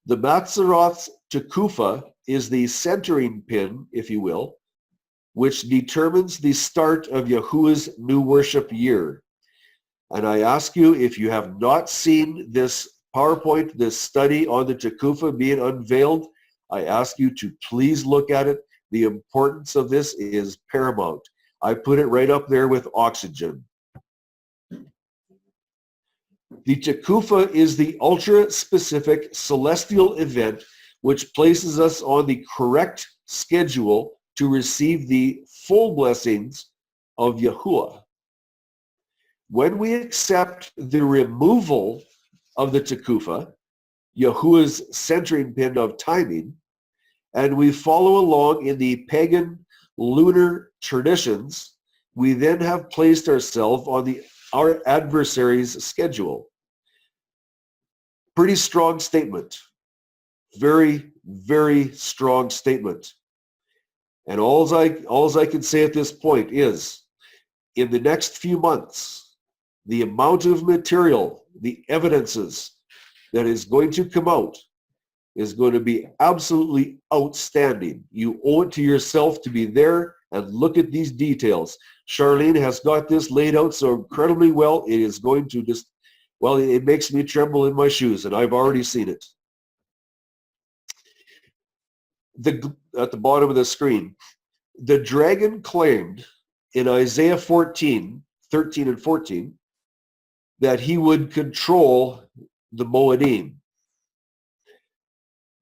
The Matzaroth's Tekufa is the centering pin, if you will, which determines the start of Yahuwah's new worship year. And I ask you, if you have not seen this PowerPoint, this study on the Tekufa being unveiled, I ask you to please look at it. The importance of this is paramount. I put it right up there with oxygen. The Tekufa is the ultra-specific celestial event which places us on the correct schedule to receive the full blessings of Yahuwah. When we accept the removal of the Tekufa, Yahuwah's centering pin of timing, and we follow along in the pagan lunar traditions, we then have placed ourselves on our adversary's schedule. Pretty strong statement. Very, very strong statement. And all I can say at this point is, in the next few months, the amount of material, the evidences that is going to come out is going to be absolutely outstanding. You owe it to yourself to be there and look at these details. Charlene has got this laid out so incredibly well. It is going to just, well, it makes me tremble in my shoes, and I've already seen it. At the bottom of the screen, the dragon claimed in Isaiah 13 and 14, that he would control the Moedim.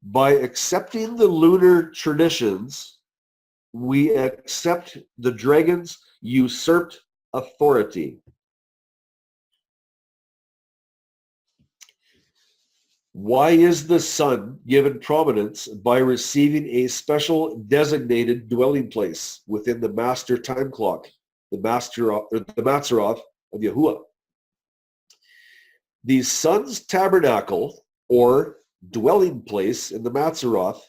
By accepting the lunar traditions, we accept the dragon's usurped authority. Why is the sun given prominence by receiving a special designated dwelling place within the master time clock, the Matzaroth of Yahuwah? The sun's tabernacle, or dwelling place in the Matzaroth,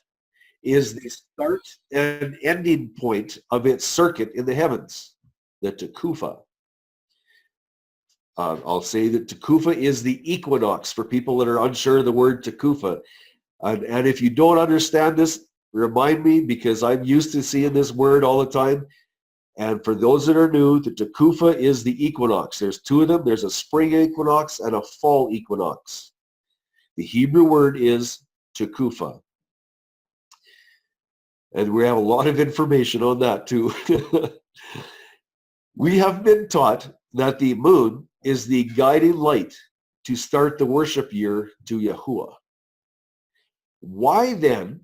is the start and ending point of its circuit in the heavens, the Tekufa. I'll say that Tekufa is the equinox for people that are unsure of the word Tekufa. And if you don't understand this, remind me, because I'm used to seeing this word all the time. And for those that are new, the Tekufa is the equinox. There's two of them. There's a spring equinox and a fall equinox. The Hebrew word is Tekufa. And we have a lot of information on that too. We have been taught that the moon is the guiding light to start the worship year to Yahuwah. Why then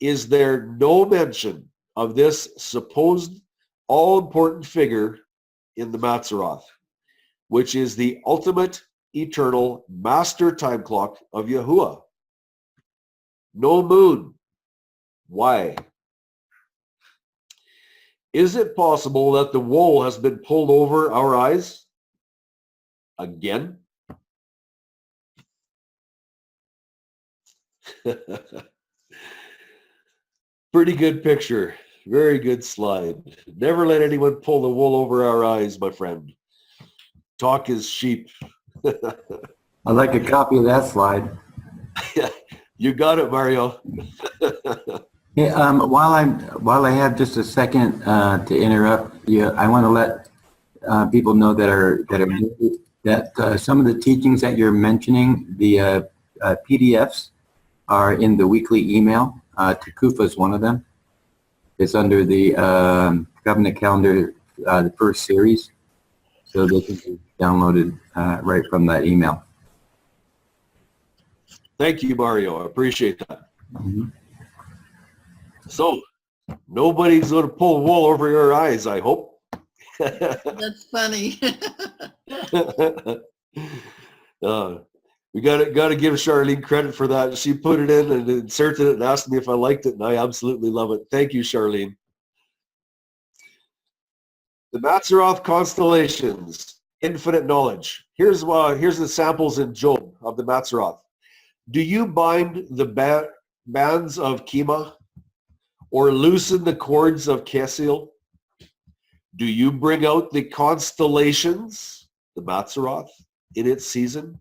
is there no mention of this supposed all-important figure in the Matzaroth, which is the ultimate eternal master time clock of Yahuwah? No moon. Why? Is it possible that the wool has been pulled over our eyes? Again? Pretty good picture. Very good slide. Never let anyone pull the wool over our eyes, my friend. Talk is cheap. I'd like a copy of that slide. You got it, Mario. Hey, while I have just a second to interrupt you, I want to let people know that some of the teachings that you're mentioning, the PDFs, are in the weekly email. Takufa is one of them. It's under the Covenant Calendar, the first series, so they can be downloaded right from that email. Thank you, Mario. I appreciate that. Mm-hmm. So, nobody's going to pull wool over your eyes, I hope. That's funny. We got to give Charlene credit for that. She put it in and inserted it and asked me if I liked it, and I absolutely love it. Thank you, Charlene. The Mazzaroth constellations, infinite knowledge. Here's the samples in Job of the Mazzaroth. Do you bind the bands of Kima or loosen the cords of Kesiel? Do you bring out the constellations, the Mazzaroth, in its season?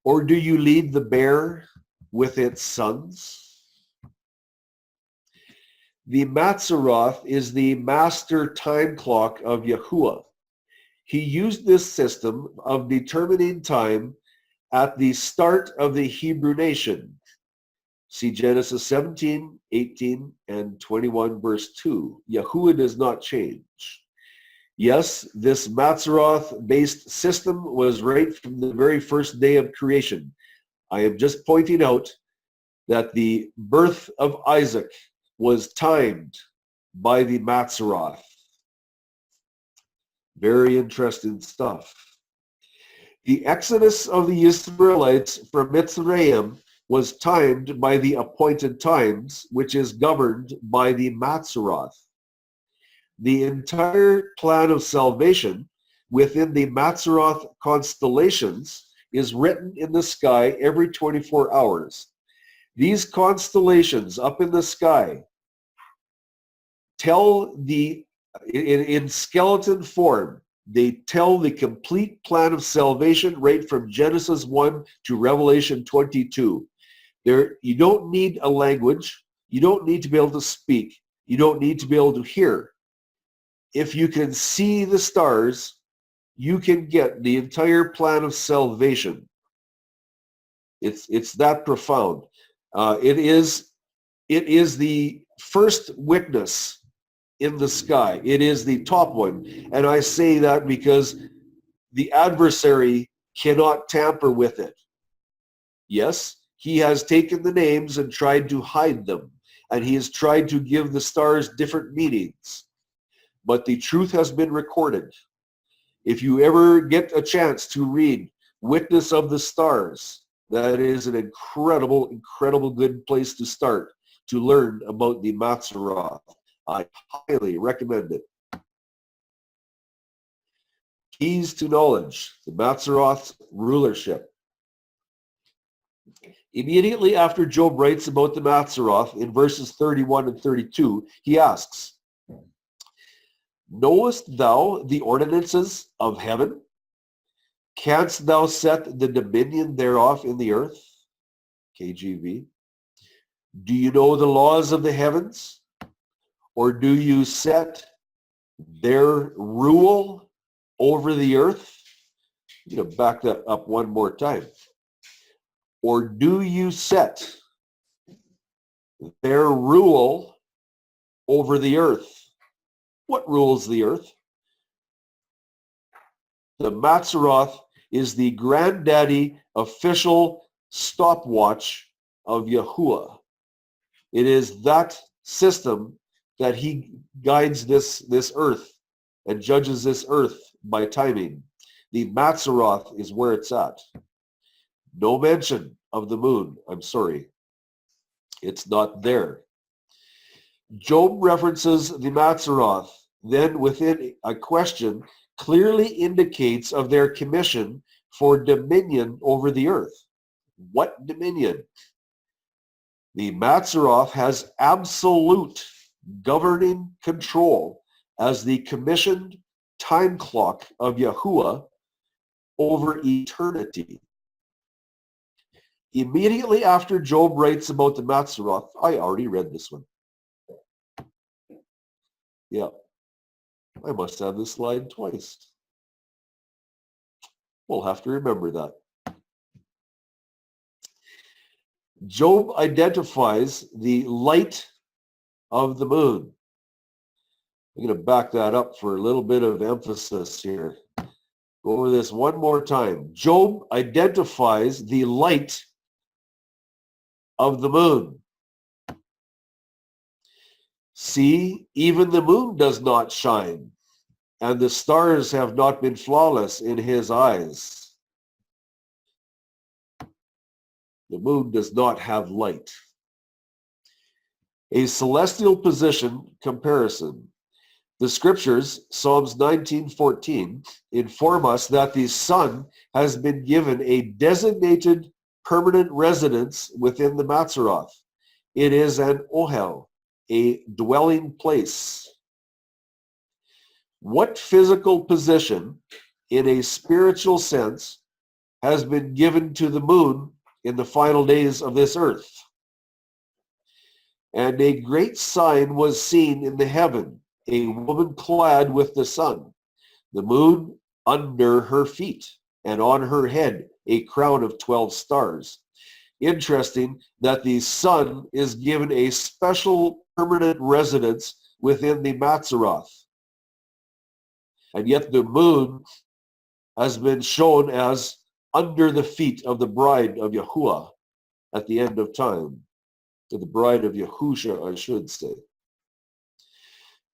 Or do you lead the bear with its sons? The Mazzaroth is the master time clock of Yahuwah. He used this system of determining time at the start of the Hebrew nation. See Genesis 17, 18, and 21, verse 2. Yahuwah does not change. Yes, this Mazzaroth-based system was right from the very first day of creation. I am just pointing out that the birth of Isaac was timed by the Mazzaroth. Very interesting stuff. The exodus of the Israelites from Mitzrayim was timed by the appointed times, which is governed by the Mazzaroth. The entire plan of salvation within the Mazzaroth constellations is written in the sky every 24 hours. These constellations up in the sky tell in skeleton form, they tell the complete plan of salvation right from Genesis 1 to Revelation 22. You don't need a language. You don't need to be able to speak. You don't need to be able to hear. If you can see the stars, you can get the entire plan of salvation. It's that profound. It is the first witness in the sky. It is the top one. And I say that because the adversary cannot tamper with it. Yes, he has taken the names and tried to hide them. And he has tried to give the stars different meanings. But the truth has been recorded. If you ever get a chance to read Witness of the Stars, that is an incredible, incredible good place to start to learn about the Mazzaroth. I highly recommend it. Keys to knowledge, the Mazzaroth's rulership. Immediately after Job writes about the Mazzaroth in verses 31 and 32, he asks, knowest thou the ordinances of heaven? Canst thou set the dominion thereof in the earth? KJV. Do you know the laws of the heavens? Or do you set their rule over the earth? You know, back that up one more time. Or do you set their rule over the earth? What rules the earth? The Mazzaroth is the granddaddy official stopwatch of Yahuwah. It is that system that he guides this earth and judges this earth by timing. The Mazzaroth is where it's at. No mention of the moon. I'm sorry. It's not there. Job references the Mazzaroth, then within a question clearly indicates of their commission for dominion over the earth. What dominion? The Mazzaroth has absolute governing control as the commissioned time clock of Yahuwah over eternity. Immediately after Job writes about the Mazzaroth, I already read this one. Yeah, I must have this slide twice. We'll have to remember that. Job identifies the light of the moon. I'm going to back that up for a little bit of emphasis here. Go over this one more time. Job identifies the light of the moon. See, even the moon does not shine, and the stars have not been flawless in his eyes. The moon does not have light. A celestial position comparison. The scriptures, Psalms 19:14, inform us that the sun has been given a designated permanent residence within the Mazzaroth. It is an ohel, a dwelling place. What physical position, in a spiritual sense, has been given to the moon in the final days of this earth? And a great sign was seen in the heaven, a woman clad with the sun, the moon under her feet, and on her head a crown of 12 stars. Interesting that the sun is given a special permanent residence within the Mazzaroth. And yet the moon has been shown as under the feet of the bride of Yahuwah at the end of time. To the bride of Yahusha, I should say.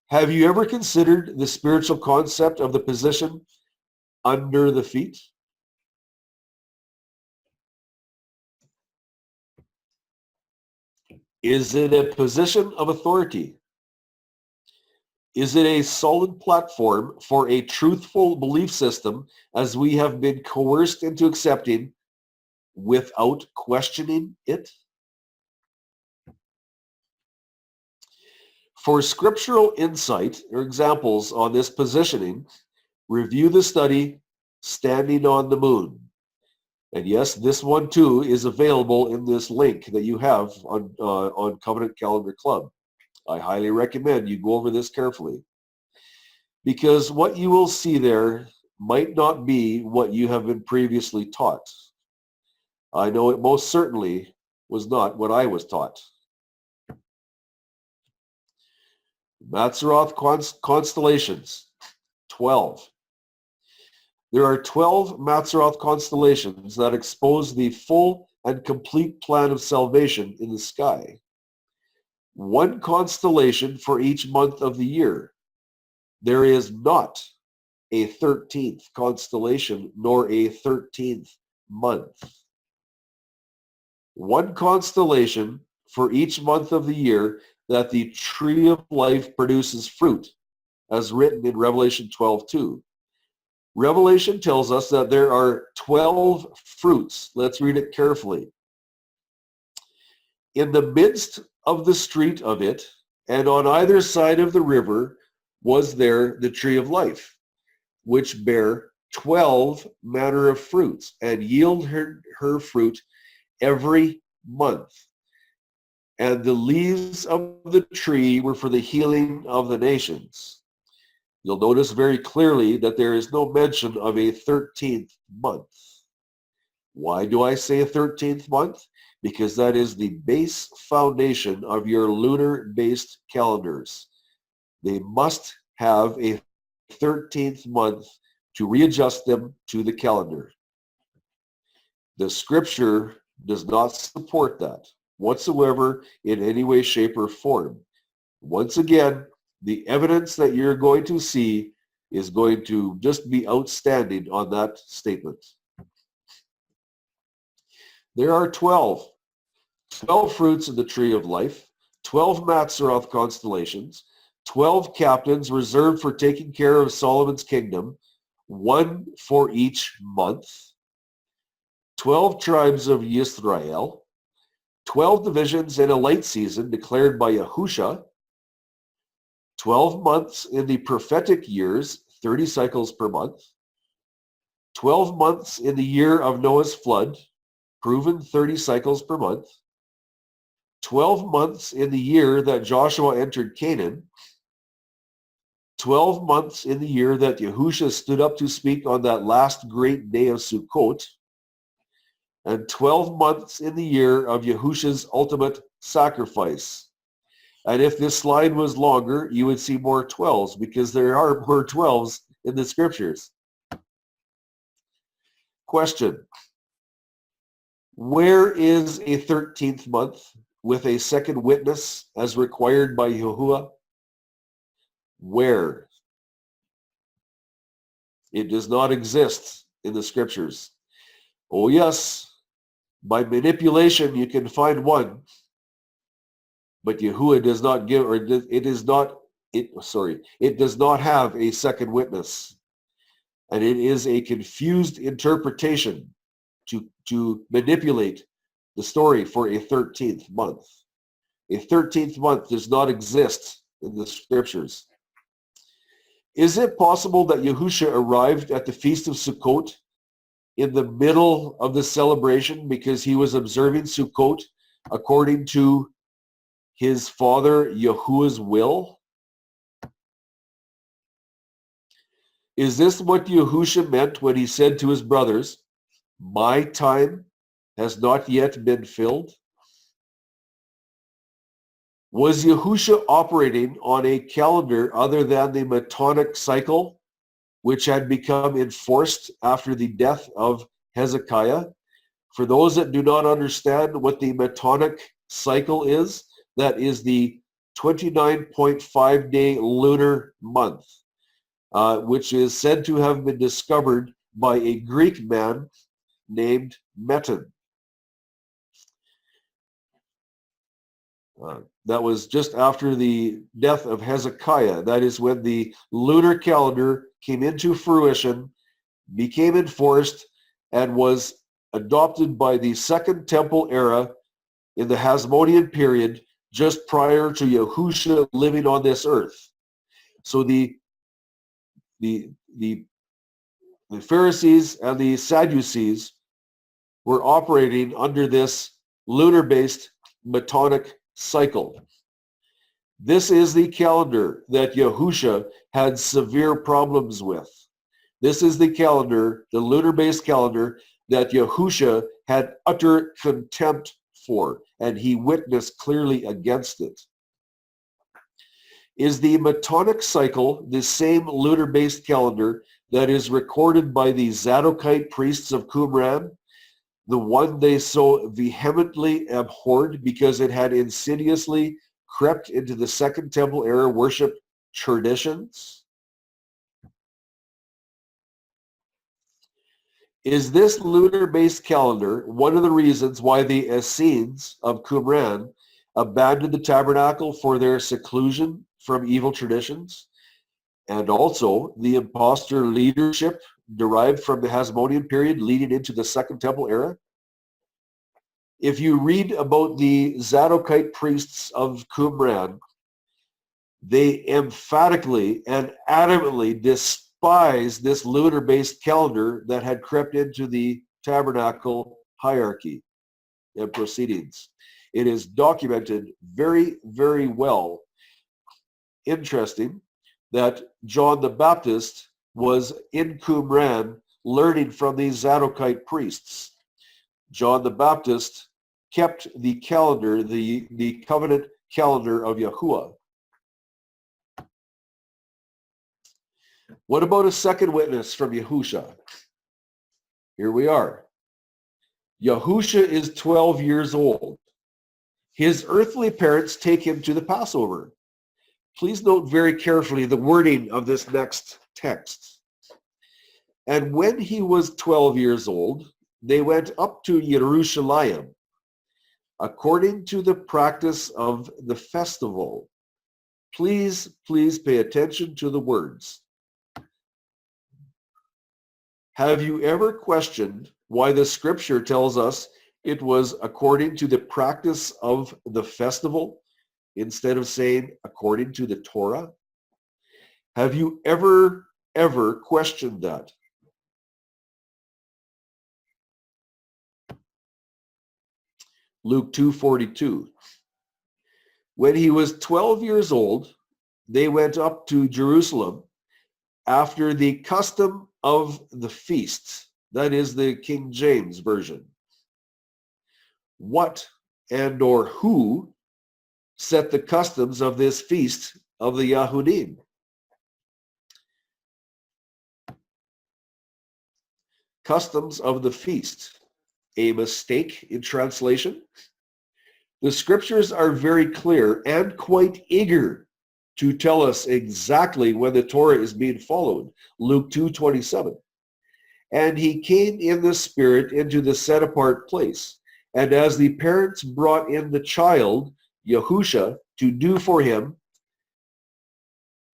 Have you ever considered the spiritual concept of the position under the feet? Is it a position of authority? Is it a solid platform for a truthful belief system as we have been coerced into accepting without questioning it? For scriptural insight or examples on this positioning, review the study Standing on the Moon. And yes, this one too is available in this link that you have on Covenant Calendar Club. I highly recommend you go over this carefully, because what you will see there might not be what you have been previously taught. I know it most certainly was not what I was taught. Mazzaroth constellations, 12. There are 12 Mazzaroth constellations that expose the full and complete plan of salvation in the sky. One constellation for each month of the year. There is not a 13th constellation nor a 13th month. One constellation for each month of the year that the tree of life produces fruit, as written in Revelation 12:2. Revelation tells us that there are 12 fruits. Let's read it carefully. In the midst of the street of it, and on either side of the river, was there the tree of life, which bare 12 manner of fruits, and yield her fruit every month. And the leaves of the tree were for the healing of the nations. You'll notice very clearly that there is no mention of a 13th month. Why do I say a 13th month? Because that is the base foundation of your lunar-based calendars. They must have a 13th month to readjust them to the calendar. The scripture does not support that whatsoever in any way, shape, or form. Once again, the evidence that you're going to see is going to just be outstanding on that statement. There are 12 fruits of the tree of life, 12 Mazzaroth constellations, 12 captains reserved for taking care of Solomon's kingdom, one for each month, 12 tribes of Yisrael, 12 divisions in a light season declared by Yahusha, 12 months in the prophetic years, 30 cycles per month, 12 months in the year of Noah's flood, proven 30 cycles per month. 12 months in the year that Joshua entered Canaan. 12 months in the year that Yahusha stood up to speak on that last great day of Sukkot. And 12 months in the year of Yahusha's ultimate sacrifice. And if this slide was longer, you would see more 12s, because there are more 12s in the scriptures. Question. Where is a 13th month with a second witness as required by Yahuwah? Where? It does not exist in the scriptures. Oh yes, by manipulation you can find one, but Yahuwah does not give, or it does not have a second witness. And it is a confused interpretation to manipulate the story for a 13th month. A 13th month does not exist in the scriptures. Is it possible that Yahusha arrived at the Feast of Sukkot in the middle of the celebration because he was observing Sukkot according to his father Yahuwah's will? Is this what Yahusha meant when he said to his brothers, "My time has not yet been filled"? Was Yahusha operating on a calendar other than the Metonic cycle, which had become enforced after the death of Hezekiah? For those that do not understand what the Metonic cycle is, that is the 29.5-day lunar month, which is said to have been discovered by a Greek man named Meton. That was just after the death of Hezekiah. That is when the lunar calendar came into fruition, became enforced, and was adopted by the Second Temple era in the Hasmonean period, just prior to Yahusha living on this earth. So the Pharisees and the Sadducees were operating under this lunar-based Metonic cycle. This is the calendar that Yahusha had severe problems with. This is the calendar, the lunar-based calendar, that Yahusha had utter contempt for, and he witnessed clearly against it. Is the Metonic cycle the same lunar-based calendar that is recorded by the Zadokite priests of Qumran, the one they so vehemently abhorred because it had insidiously crept into the Second Temple era worship traditions? Is this lunar-based calendar one of the reasons why the Essenes of Qumran abandoned the tabernacle for their seclusion from evil traditions, and also the impostor leadership derived from the Hasmonean period leading into the Second Temple era? If you read about the Zadokite priests of Qumran, they emphatically and adamantly despise this lunar-based calendar that had crept into the tabernacle hierarchy and proceedings. It is documented very, very well. Interesting that John the Baptist was in Qumran learning from these Zadokite priests. John the Baptist kept the calendar, the covenant calendar of Yahuwah. What about a second witness from Yahusha? Here we are. Yahusha is 12 years old. His earthly parents take him to the Passover. Please note very carefully the wording of this next text. And when he was 12 years old, they went up to Jerusalem, according to the practice of the festival. Please pay attention to the words. Have you ever questioned why the scripture tells us it was according to the practice of the festival instead of saying according to the Torah? Have you ever questioned that? Luke 2:42. When he was 12 years old, they went up to Jerusalem after the custom of the feast. That is the King James Version. What and or who set the customs of this feast of the Yahudim? Customs of the feast. A mistake in translation? The scriptures are very clear and quite eager to tell us exactly when the Torah is being followed. Luke 2:27. And he came in the Spirit into the set-apart place. And as the parents brought in the child, Yahusha, to do for him,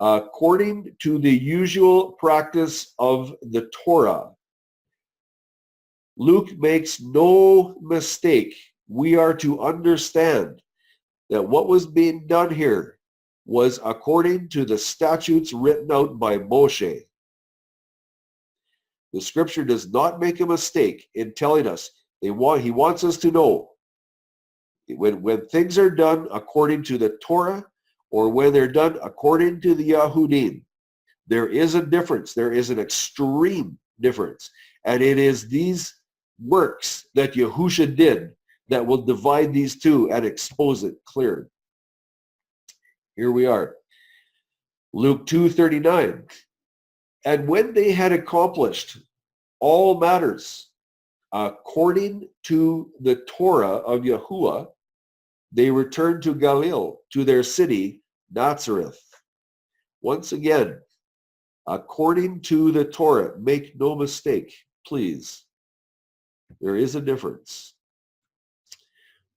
according to the usual practice of the Torah. Luke makes no mistake. We are to understand that what was being done here was according to the statutes written out by Moshe. The scripture does not make a mistake in telling us. He wants us to know when things are done according to the Torah or when they're done according to the Yahudim, there is a difference. There is an extreme difference. And it is these works that Yahusha did that will divide these two and expose it clear. Here we are. Luke 2:39. And when they had accomplished all matters according to the Torah of Yahuwah, they returned to Galilee, to their city, Nazareth. Once again, according to the Torah, make no mistake, please. There is a difference.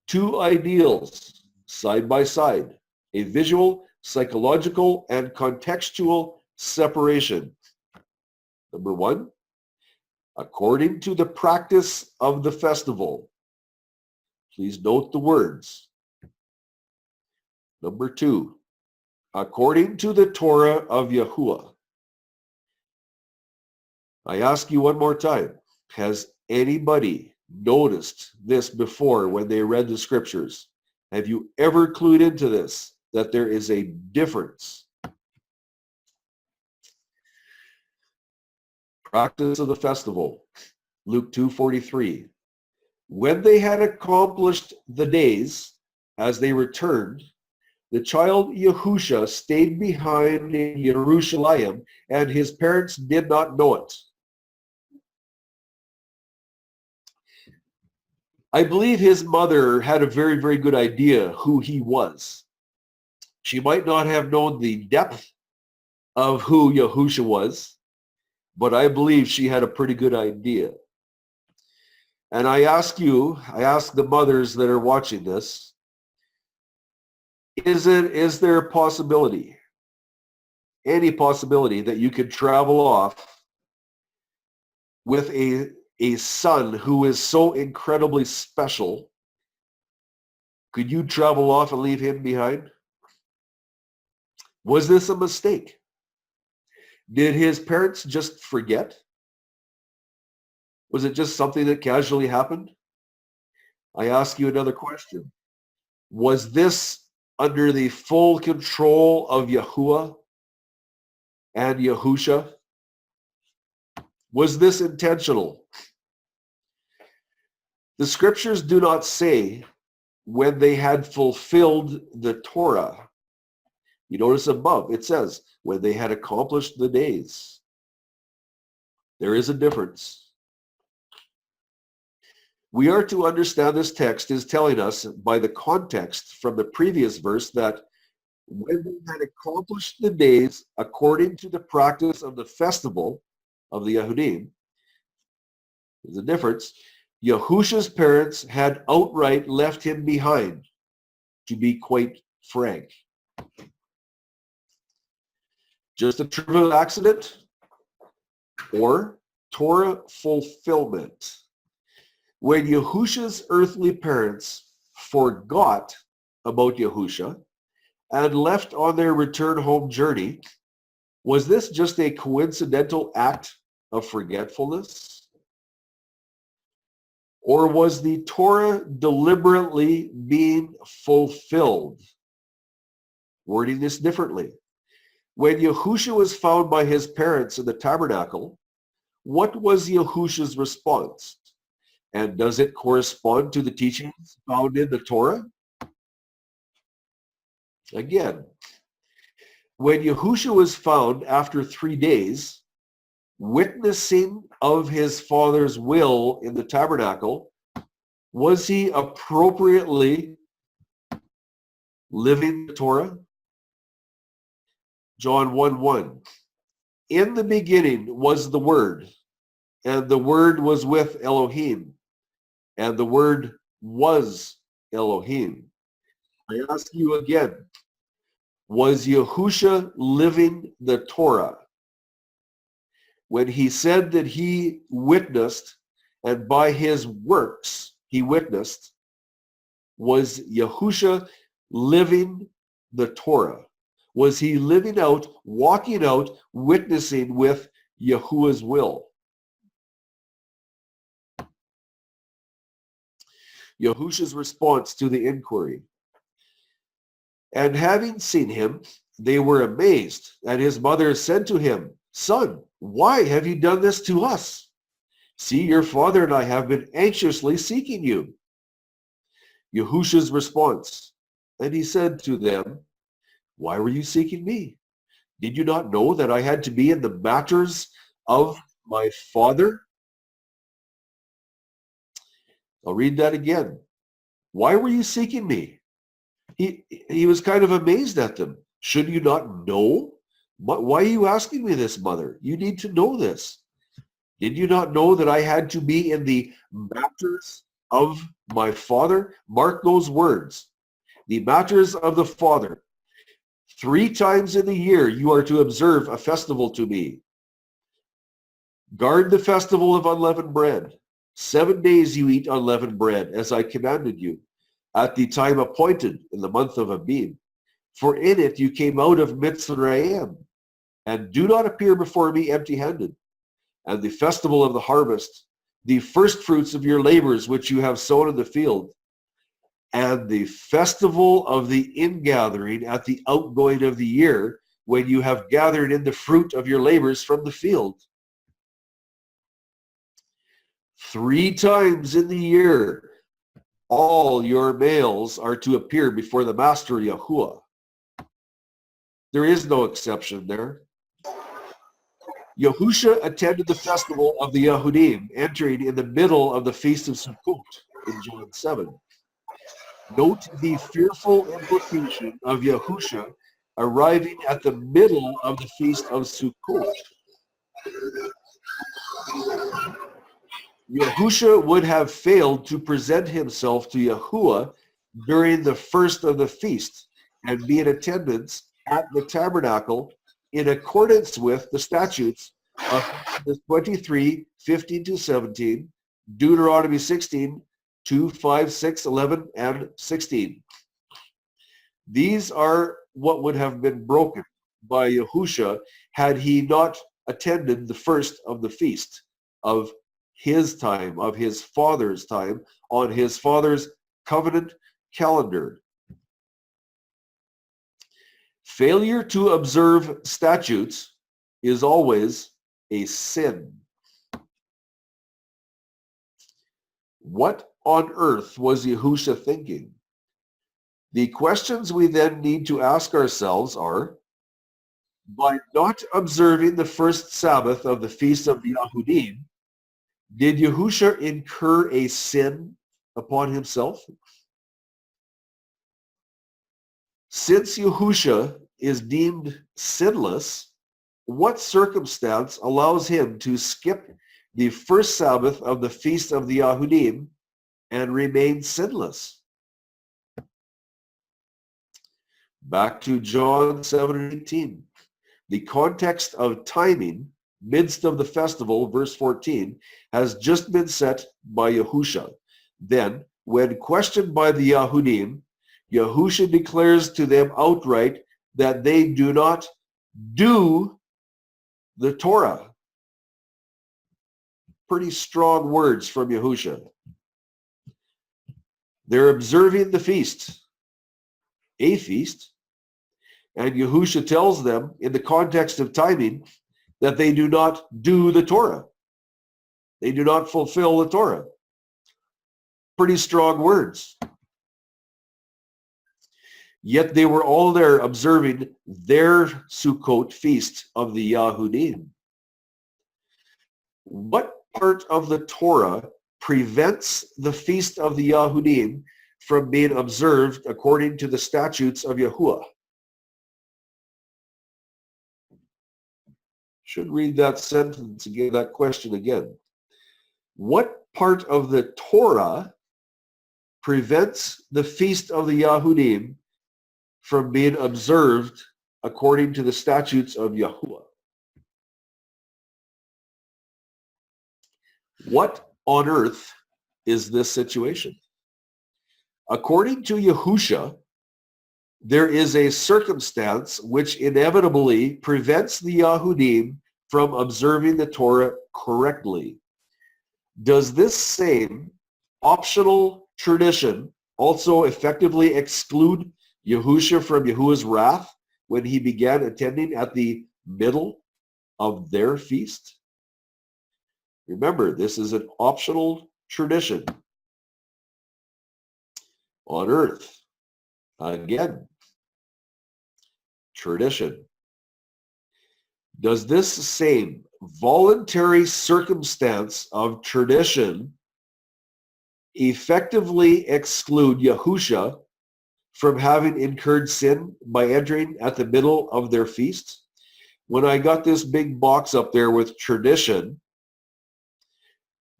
Two ideals side by side, a visual, psychological, and contextual separation. Number one, according to the practice of the festival. Please note the words. Number two, according to the Torah of Yahuwah. I ask you one more time, has anybody noticed this before when they read the scriptures? Have you ever clued into this, that there is a difference? Practice of the festival, Luke 2:43. When they had accomplished the days, as they returned, the child Yahusha stayed behind in Jerusalem, and his parents did not know it. I believe his mother had a very, very good idea who he was. She might not have known the depth of who Yahusha was, but I believe she had a pretty good idea. And I ask the mothers that are watching this, is there a possibility, any possibility that you could travel off with a son who is so incredibly special? Could you travel off and leave him behind? Was this a mistake? Did his parents just forget? Was it just something that casually happened? I ask you another question. Was this under the full control of Yahuwah and Yahusha? Was this intentional? The scriptures do not say when they had fulfilled the Torah. You notice above, it says, when they had accomplished the days. There is a difference. We are to understand this text is telling us by the context from the previous verse that when they had accomplished the days according to the practice of the festival of the Yahudim, there's a difference. Yahusha's parents had outright left him behind, to be quite frank. Just a trivial accident or Torah fulfillment. When Yahusha's earthly parents forgot about Yahusha and left on their return home journey, was this just a coincidental act of forgetfulness? Or was the Torah deliberately being fulfilled? Wording this differently. When Yahusha was found by his parents in the tabernacle, what was Yahusha's response? And does it correspond to the teachings found in the Torah? Again, when Yahusha was found after 3 days, witnessing of his Father's will in the tabernacle, was he appropriately living the Torah? John 1:1. In the beginning was the Word, and the Word was with Elohim, and the Word was Elohim. I ask you again, was Yahusha living the Torah? When he said that he witnessed, and by his works he witnessed, was Yahusha living the Torah? Was he living out, walking out, witnessing with Yahuwah's will? Yahusha's response to the inquiry. And having seen him, they were amazed. And his mother said to him, Son, why have you done this to us? See, your father and I have been anxiously seeking you. Yahusha's response. And he said to them, Why were you seeking me? Did you not know that I had to be in the matters of my Father? I'll read that again. Why were you seeking me? He was kind of amazed at them. Should you not know? Why are you asking me this, mother? You need to know this. Did you not know that I had to be in the matters of my Father? Mark those words. The matters of the Father. 3 times in the year you are to observe a festival to me. Guard the festival of unleavened bread. 7 days you eat unleavened bread, as I commanded you, at the time appointed in the month of Abib. For in it you came out of Mitzrayim, and do not appear before me empty-handed. And the festival of the harvest, the first fruits of your labors which you have sown in the field, and the festival of the ingathering at the outgoing of the year, when you have gathered in the fruit of your labors from the field. 3 times in the year, all your males are to appear before the Master Yahuwah. There is no exception there. Yahusha attended the festival of the Yahudim, entering in the middle of the Feast of Sukkot in John 7. Note the fearful implication of Yahusha arriving at the middle of the Feast of Sukkot. Yahusha would have failed to present himself to Yahuwah during the first of the feast and be in attendance at the tabernacle in accordance with the statutes of Exodus 23, 15-17, Deuteronomy 16, 2, 5, 6, 11, and 16. These are what would have been broken by Yahusha had he not attended the first of the feast of his time, of his father's time, on his father's covenant calendar. Failure to observe statutes is always a sin. What on earth was Yahusha thinking? The questions we then need to ask ourselves are, by not observing the first Sabbath of the Feast of the Yahudim, did Yahusha incur a sin upon himself? Since Yahusha is deemed sinless, what circumstance allows him to skip the first Sabbath of the Feast of the Yahudim and remain sinless? Back to John 7:18. The context of timing, midst of the festival, verse 14, has just been set by Yahusha. Then, when questioned by the Yahudim, Yahusha declares to them outright that they do not do the Torah. Pretty strong words from Yahusha. They're observing the feast, a feast, and Yahusha tells them in the context of timing that they do not do the Torah. They do not fulfill the Torah. Pretty strong words. Yet they were all there observing their Sukkot feast of the Yahudim. What part of the Torah prevents the feast of the Yahudim from being observed according to the statutes of Yahuwah? Should read that sentence again, that question again. What part of the Torah prevents the feast of the Yahudim from being observed according to the statutes of Yahuwah? What on earth is this situation? According to Yahusha, there is a circumstance which inevitably prevents the Yahudim from observing the Torah correctly. Does this same optional tradition also effectively exclude Yahusha from Yahuwah's wrath when he began attending at the middle of their feast? Remember, this is an optional tradition on earth. Again, tradition. Does this same voluntary circumstance of tradition effectively exclude Yahusha from having incurred sin by entering at the middle of their feast? When I got this big box up there with tradition,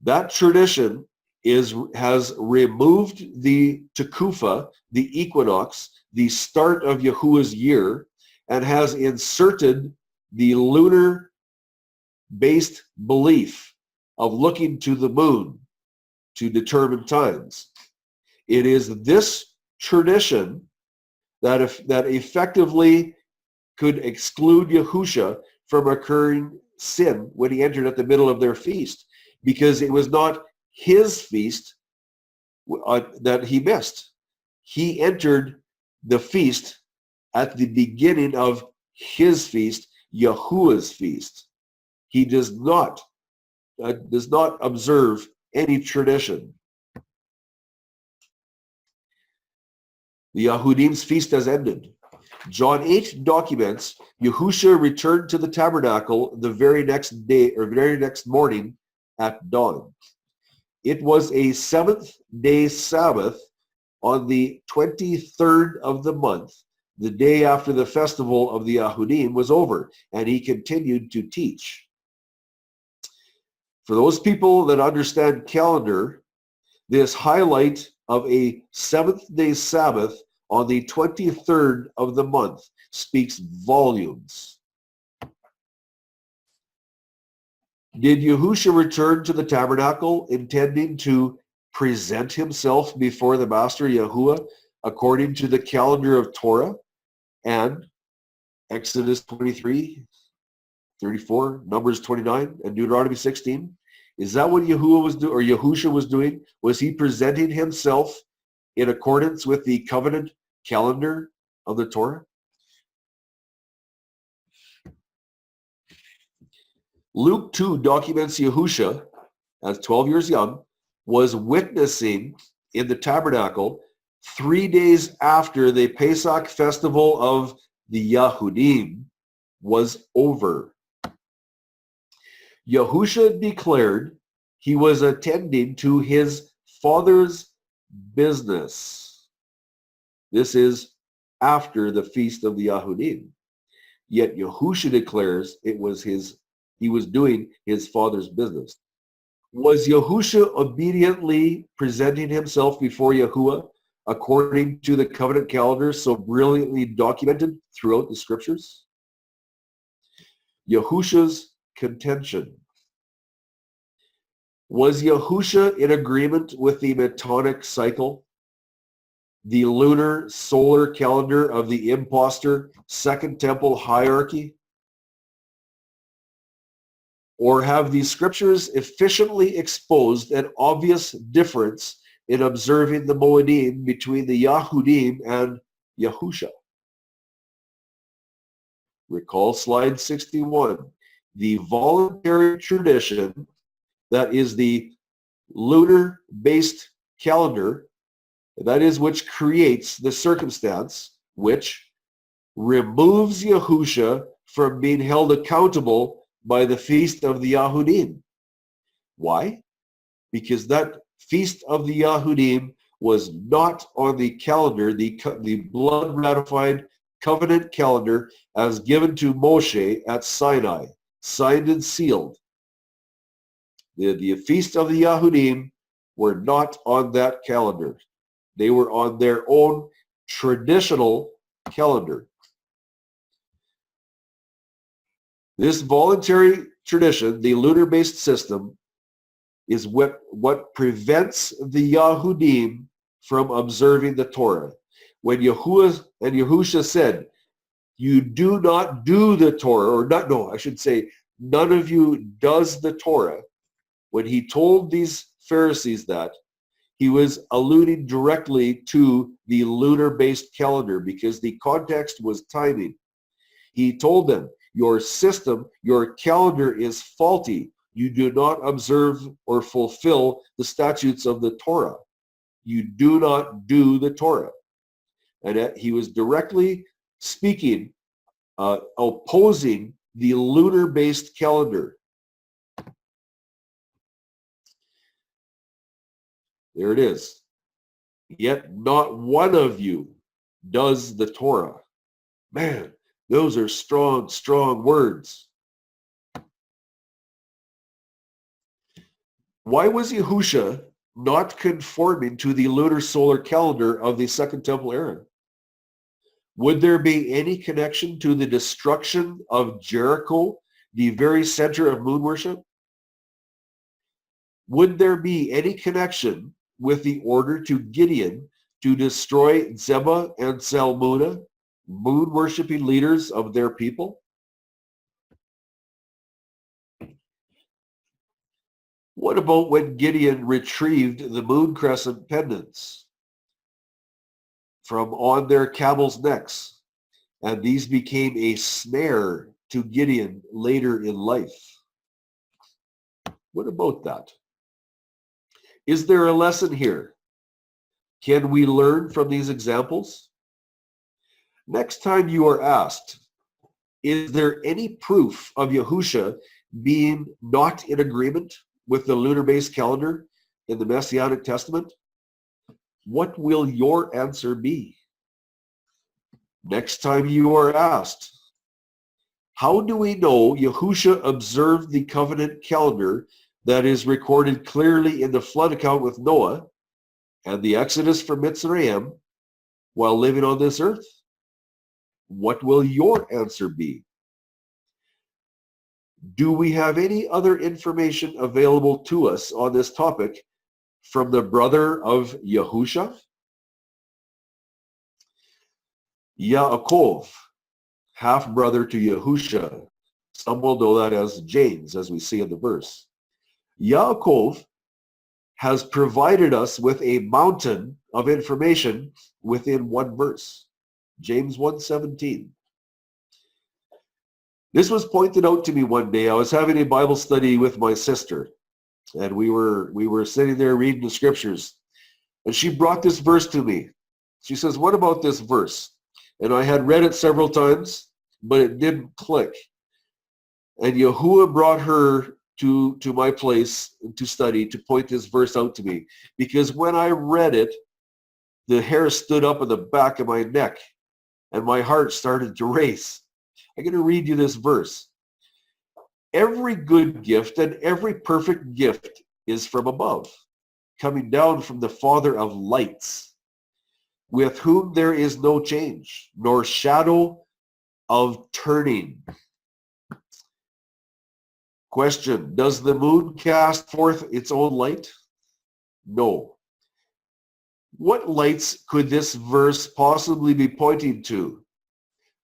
that tradition has removed the Tekufa, the equinox, the start of Yahuwah's year, and has inserted the lunar-based belief of looking to the moon to determine times. It is this tradition that effectively could exclude Yahusha from occurring sin when he entered at the middle of their feast, because it was not his feast that he missed. He entered the feast at the beginning of his feast, Yahuwah's feast. He does not observe any tradition. The Yahudim's feast has ended. John 8 documents Yahusha returned to the tabernacle the very next day or very next morning at dawn. It was a seventh-day Sabbath on the 23rd of the month, the day after the festival of the Yahudim was over, and he continued to teach. For those people that understand calendar, this highlight of a seventh-day Sabbath on the 23rd of the month speaks volumes. Did Yahusha return to the tabernacle intending to present himself before the Master Yahuwah according to the calendar of Torah and Exodus 23, 34, Numbers 29, and Deuteronomy 16? Is that what Yahuwah was doing, or Yahusha was doing? Was he presenting himself in accordance with the covenant calendar of the Torah? Luke 2 documents Yahusha, as 12 years young, was witnessing in the tabernacle 3 days after the Pesach festival of the Yahudim was over. Yahusha declared he was attending to his Father's business. This is after the feast of the Yahudim. Yet Yahusha declares he was doing his Father's business. Was Yahusha obediently presenting himself before Yahuwah according to the covenant calendar so brilliantly documented throughout the scriptures? Yahusha's contention. Was Yahusha in agreement with the Metonic cycle, the lunar solar calendar of the impostor Second Temple hierarchy? Or have these scriptures efficiently exposed an obvious difference in observing the Moedim between the Yahudim and Yahusha. Recall slide 61. The voluntary tradition, that is the lunar-based calendar, that is which creates the circumstance which removes Yahusha from being held accountable by the feast of the Yahudim. Why? Because that feast of the Yahudim was not on the calendar, the blood-ratified covenant calendar as given to Moshe at Sinai, signed and sealed. The feast of the Yahudim were not on that calendar. They were on their own traditional calendar. This voluntary tradition, the lunar-based system, is what prevents the Yahudim from observing the Torah. When Yahuwah and Yahusha said, you do not do the Torah, or not, no, I should say, none of you does the Torah. When he told these Pharisees that, he was alluding directly to the lunar-based calendar because the context was timing. He told them, your system, your calendar is faulty. You do not observe or fulfill the statutes of the Torah. You do not do the Torah. And he was directly speaking, opposing the lunar-based calendar. There it is. Yet not one of you does the Torah. Man, those are strong, strong words. Why was Yahusha not conforming to the lunar solar calendar of the Second Temple era? Would there be any connection to the destruction of Jericho, the very center of moon worship? Would there be any connection with the order to Gideon to destroy Zebah and Salmunna, moon worshiping leaders of their people? What about when Gideon retrieved the moon crescent pendants from on their camels' necks, and these became a snare to Gideon later in life? What about that? Is there a lesson here? Can we learn from these examples? Next time you are asked, is there any proof of Yahusha being not in agreement with the lunar-based calendar in the Messianic Testament? What will your answer be? Next time you are asked, how do we know Yahusha observed the covenant calendar that is recorded clearly in the flood account with Noah and the Exodus from Mitzrayim while living on this earth? What will your answer be? Do we have any other information available to us on this topic from the brother of Yahusha? Yaakov, half-brother to Yahusha. Some will know that as James, as we see in the verse. Yaakov has provided us with a mountain of information within one verse. James 1:17. This was pointed out to me one day. I was having a Bible study with my sister, and we were sitting there reading the scriptures, and she brought this verse to me. She says, what about this verse? And I had read it several times, but it didn't click. And Yahuwah brought her to my place to study, to point this verse out to me. Because when I read it, the hair stood up on the back of my neck, and my heart started to race. I'm going to read you this verse. Every good gift and every perfect gift is from above, coming down from the Father of lights, with whom there is no change, nor shadow of turning. Question, does the moon cast forth its own light? No. What lights could this verse possibly be pointing to?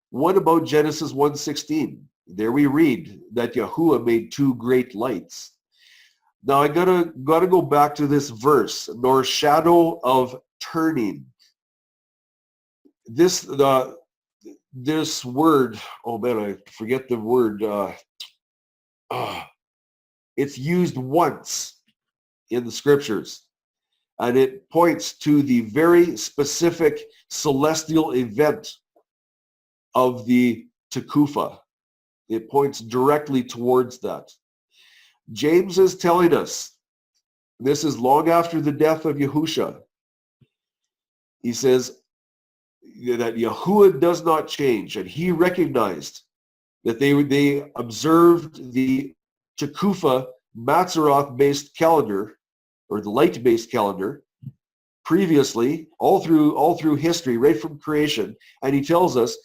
What about Genesis 1:16? There we read that Yahuwah made two great lights. Now I gotta go back to this verse, nor shadow of turning. This word, oh man, I forget the word. It's used once in the scriptures, and it points to the very specific celestial event of the Tekufa. It points directly towards that. James is telling us, this is long after the death of Yahusha. He says that Yahuwah does not change, and he recognized that they observed the Tekufa Mazzaroth-based calendar, or the light-based calendar, previously, all through history, right from creation, and he tells us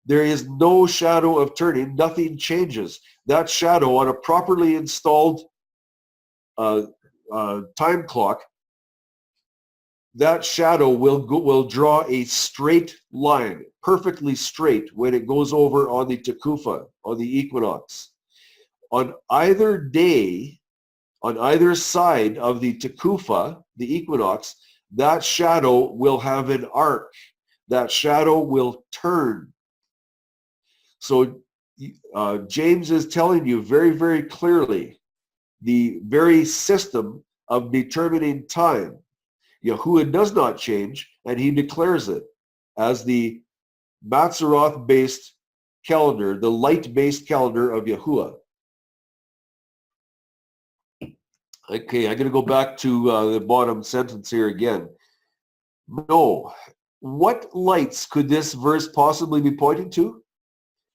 there is no shadow of turning, nothing changes. That shadow on a properly installed time clock, that shadow will draw a straight line, perfectly straight, when it goes over on the Tekufa, on the equinox. On either day, on either side of the Tekufa, the equinox, that shadow will have an arc. That shadow will turn. So James is telling you very, very clearly the very system of determining time. Yahuwah does not change, and he declares it as the Mazzaroth-based calendar, the light-based calendar of Yahuwah. Okay, I'm going to go back to the bottom sentence here again. No. What lights could this verse possibly be pointing to?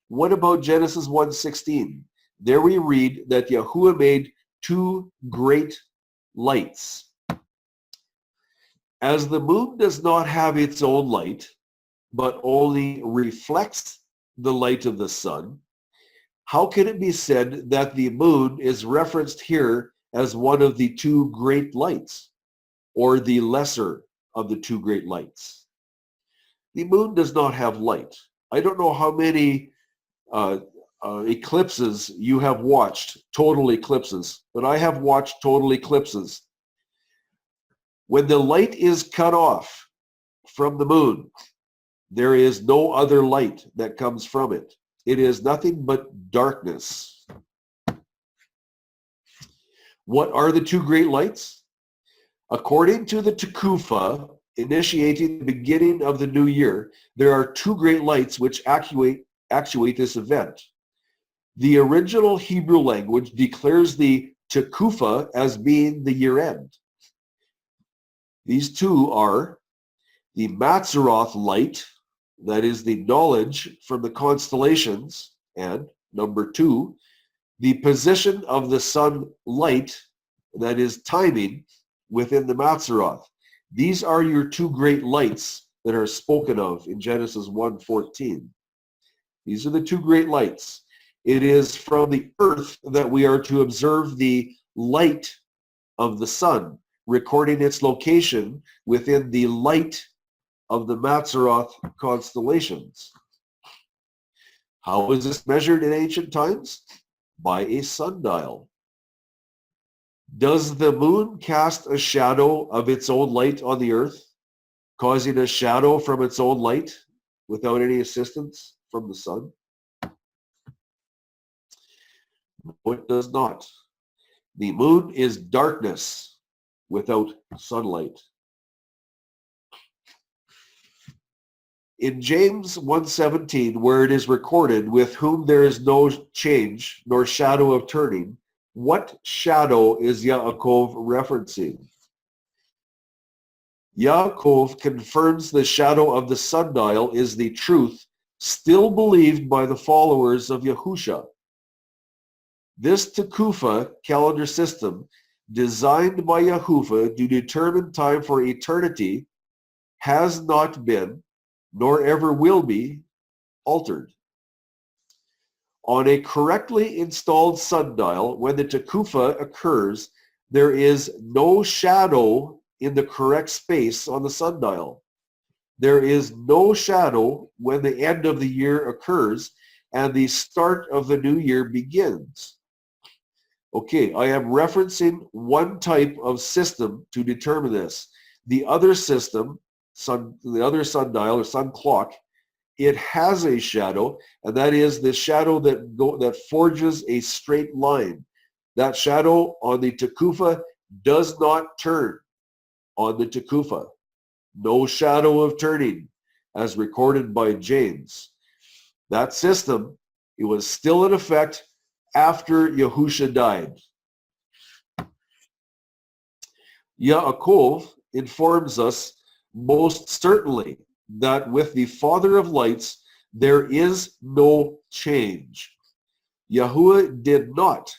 What about Genesis 1:16? There we read that Yahuwah made two great lights. As the moon does not have its own light, but only reflects the light of the sun, how can it be said that the moon is referenced here as one of the two great lights, or the lesser of the two great lights? The moon does not have light. I don't know how many eclipses you have watched, total eclipses, but I have watched total eclipses. When the light is cut off from the moon, there is no other light that comes from it. It is nothing but darkness. What are the two great lights? According to the Tekufa, initiating the beginning of the new year, there are two great lights which actuate this event. The original Hebrew language declares the Tekufa as being the year end. These two are the Mazzaroth light, that is the knowledge from the constellations, and number two, the position of the sun light, that is timing, within the Mazzaroth. These are your two great lights that are spoken of in Genesis 1:14. These are the two great lights. It is from the earth that we are to observe the light of the sun, recording its location within the light of the Mazzaroth constellations. How was this measured in ancient times? By a sundial. Does the moon cast a shadow of its own light on the earth, causing a shadow from its own light without any assistance from the sun? No, it does not. The moon is darkness without sunlight. In James 1:17, where it is recorded, with whom there is no change nor shadow of turning, what shadow is Yaakov referencing? Yaakov confirms the shadow of the sundial is the truth still believed by the followers of Yahusha. This Tekufa calendar system, designed by Yahuwah to determine time for eternity, has not been, nor ever will be, altered. On a correctly installed sundial, when the Tekufa occurs, there is no shadow in the correct space on the sundial. There is no shadow when the end of the year occurs and the start of the new year begins. Okay, I am referencing one type of system to determine this. The other system, the other sundial or sun clock, it has a shadow, and that is the shadow that forges a straight line. That shadow on the Takufa does not turn on the Takufa. No shadow of turning, as recorded by James. That system, it was still in effect after Yahusha died. Yaakov informs us most certainly that with the Father of lights, there is no change. Yahuwah did not,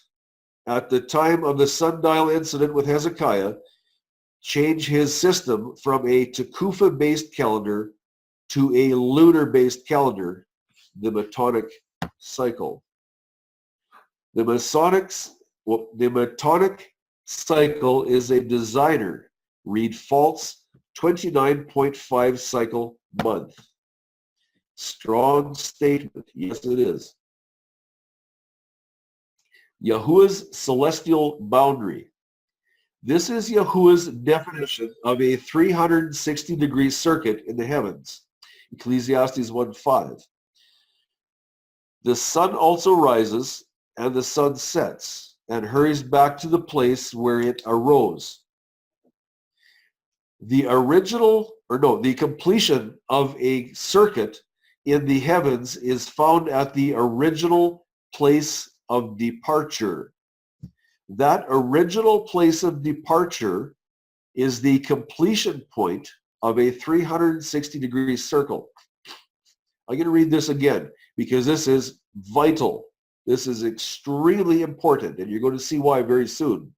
at the time of the sundial incident with Hezekiah, change his system from a Takufa-based calendar to a lunar-based calendar, the Metonic cycle. The Metonic cycle is a designer, read false, 29.5 cycle month. Strong statement. Yes, it is. Yahuwah's celestial boundary. This is Yahuwah's definition of a 360-degree circuit in the heavens. Ecclesiastes 1:5. The sun also rises and the sun sets and hurries back to the place where it arose. The completion of a circuit in the heavens is found at the original place of departure. That original place of departure is the completion point of a 360-degree circle. I'm going to read this again because this is vital. This is extremely important, and you're going to see why very soon.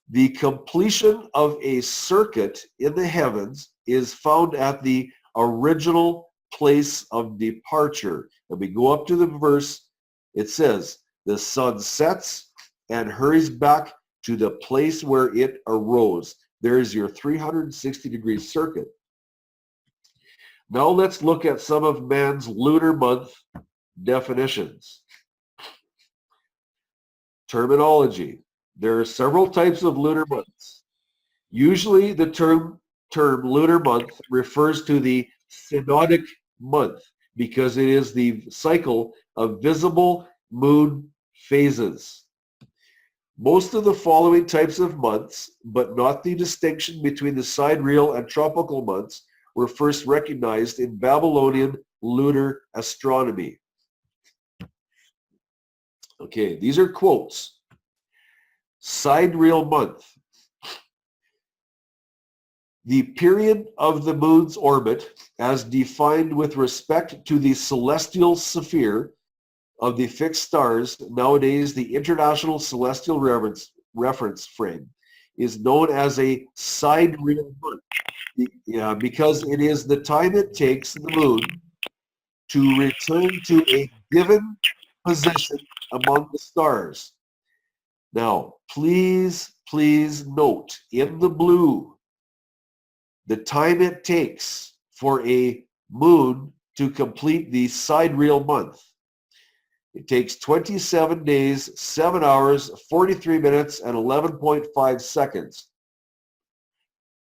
The completion of a circuit in the heavens is found at the original place of departure. And we go up to the verse, it says, the sun sets and hurries back to the place where it arose. There's your 360-degree circuit. Now let's look at some of man's lunar month definitions. Terminology. There are several types of lunar months. Usually the term lunar month refers to the synodic month because it is the cycle of visible moon phases. Most of the following types of months, but not the distinction between the sidereal and tropical months, were first recognized in Babylonian lunar astronomy. Okay, these are quotes. Sidereal month. The period of the moon's orbit as defined with respect to the celestial sphere of the fixed stars, nowadays the International Celestial Reference Frame, is known as a sidereal month. Because it is the time it takes the moon to return to a given position among the stars. Now, please note in the blue the time it takes for a moon to complete the sidereal month. It takes 27 days, 7 hours, 43 minutes, and 11.5 seconds.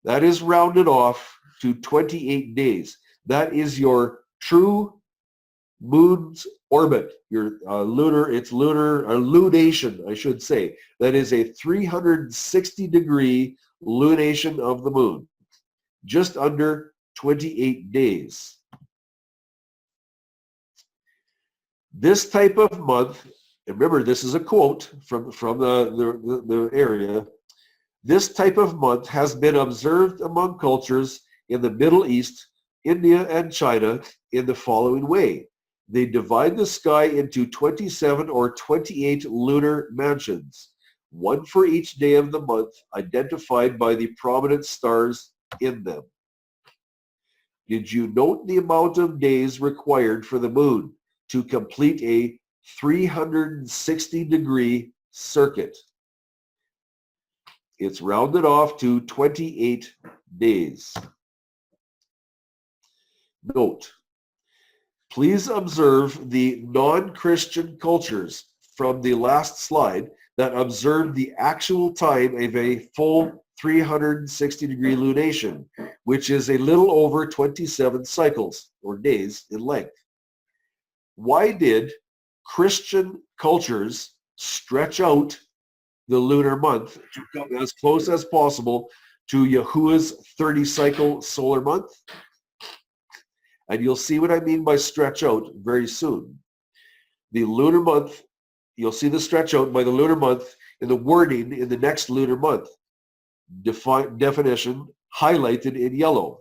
That is rounded off to 28 days. That is your true moon's orbit, your lunation, I should say. That is a 360-degree lunation of the moon, just under 28 days. This type of month, and remember this is a quote from the area, this type of month has been observed among cultures in the Middle East, India, and China in the following way. They divide the sky into 27 or 28 lunar mansions, one for each day of the month, identified by the prominent stars in them. Did you note the amount of days required for the moon to complete a 360-degree circuit? It's rounded off to 28 days. Note, please observe the non-Christian cultures from the last slide that observed the actual time of a full 360-degree lunation, which is a little over 27 cycles or days in length. Why did Christian cultures stretch out the lunar month to come as close as possible to Yahuwah's 30-cycle solar month? And you'll see what I mean by stretch out very soon. The lunar month, you'll see the stretch out by the lunar month in the wording in the next lunar month. Definition highlighted in yellow.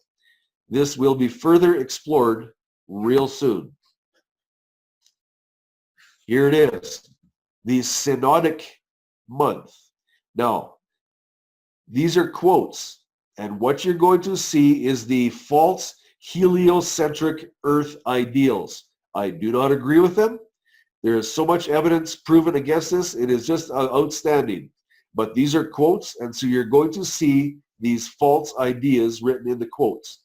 This will be further explored real soon. Here it is, the synodic month. Now, these are quotes, and what you're going to see is the false heliocentric Earth ideals. I do not agree with them. There is so much evidence proven against this. It is just outstanding. But these are quotes, and so you're going to see these false ideas written in the quotes.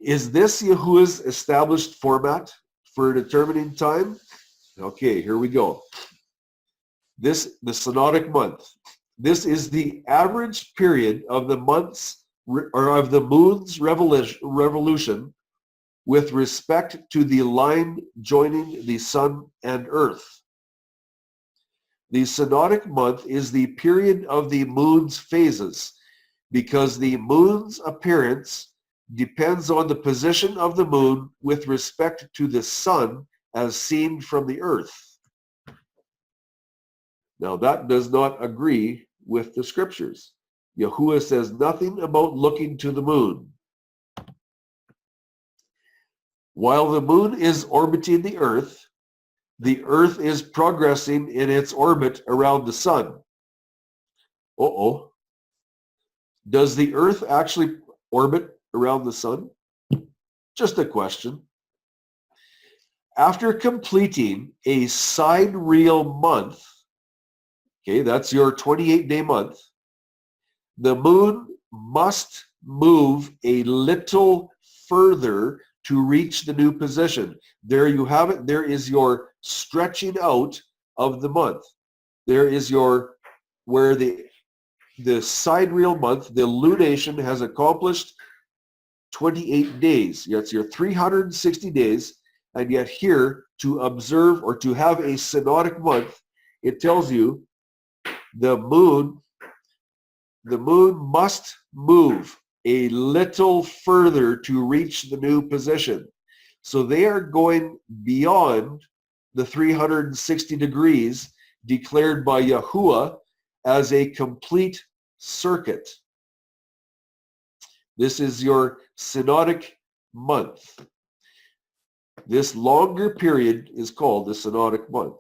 Is this Yahuwah's established format for determining time? Okay, here we go. The synodic month. This is the average period of the months or of the moon's revolution with respect to the line joining the sun and earth. The synodic month is the period of the moon's phases because the moon's appearance depends on the position of the moon with respect to the sun as seen from the earth. Now that does not agree with the scriptures. Yahuwah says nothing about looking to the moon. While the moon is orbiting the earth is progressing in its orbit around the sun. Uh-oh. Does the earth actually orbit around the sun? Just a question. After completing a sidereal month, okay, that's your 28-day month, the moon must move a little further to reach the new position. There you have it. There is your stretching out of the month. There is your, where the sidereal month, the lunation has accomplished 28 days. That's your 360 days. And yet here, to observe or to have a synodic month, it tells you the moon must move a little further to reach the new position. So they are going beyond the 360 degrees declared by Yahuwah as a complete circuit. This is your synodic month. This longer period is called the synodic month.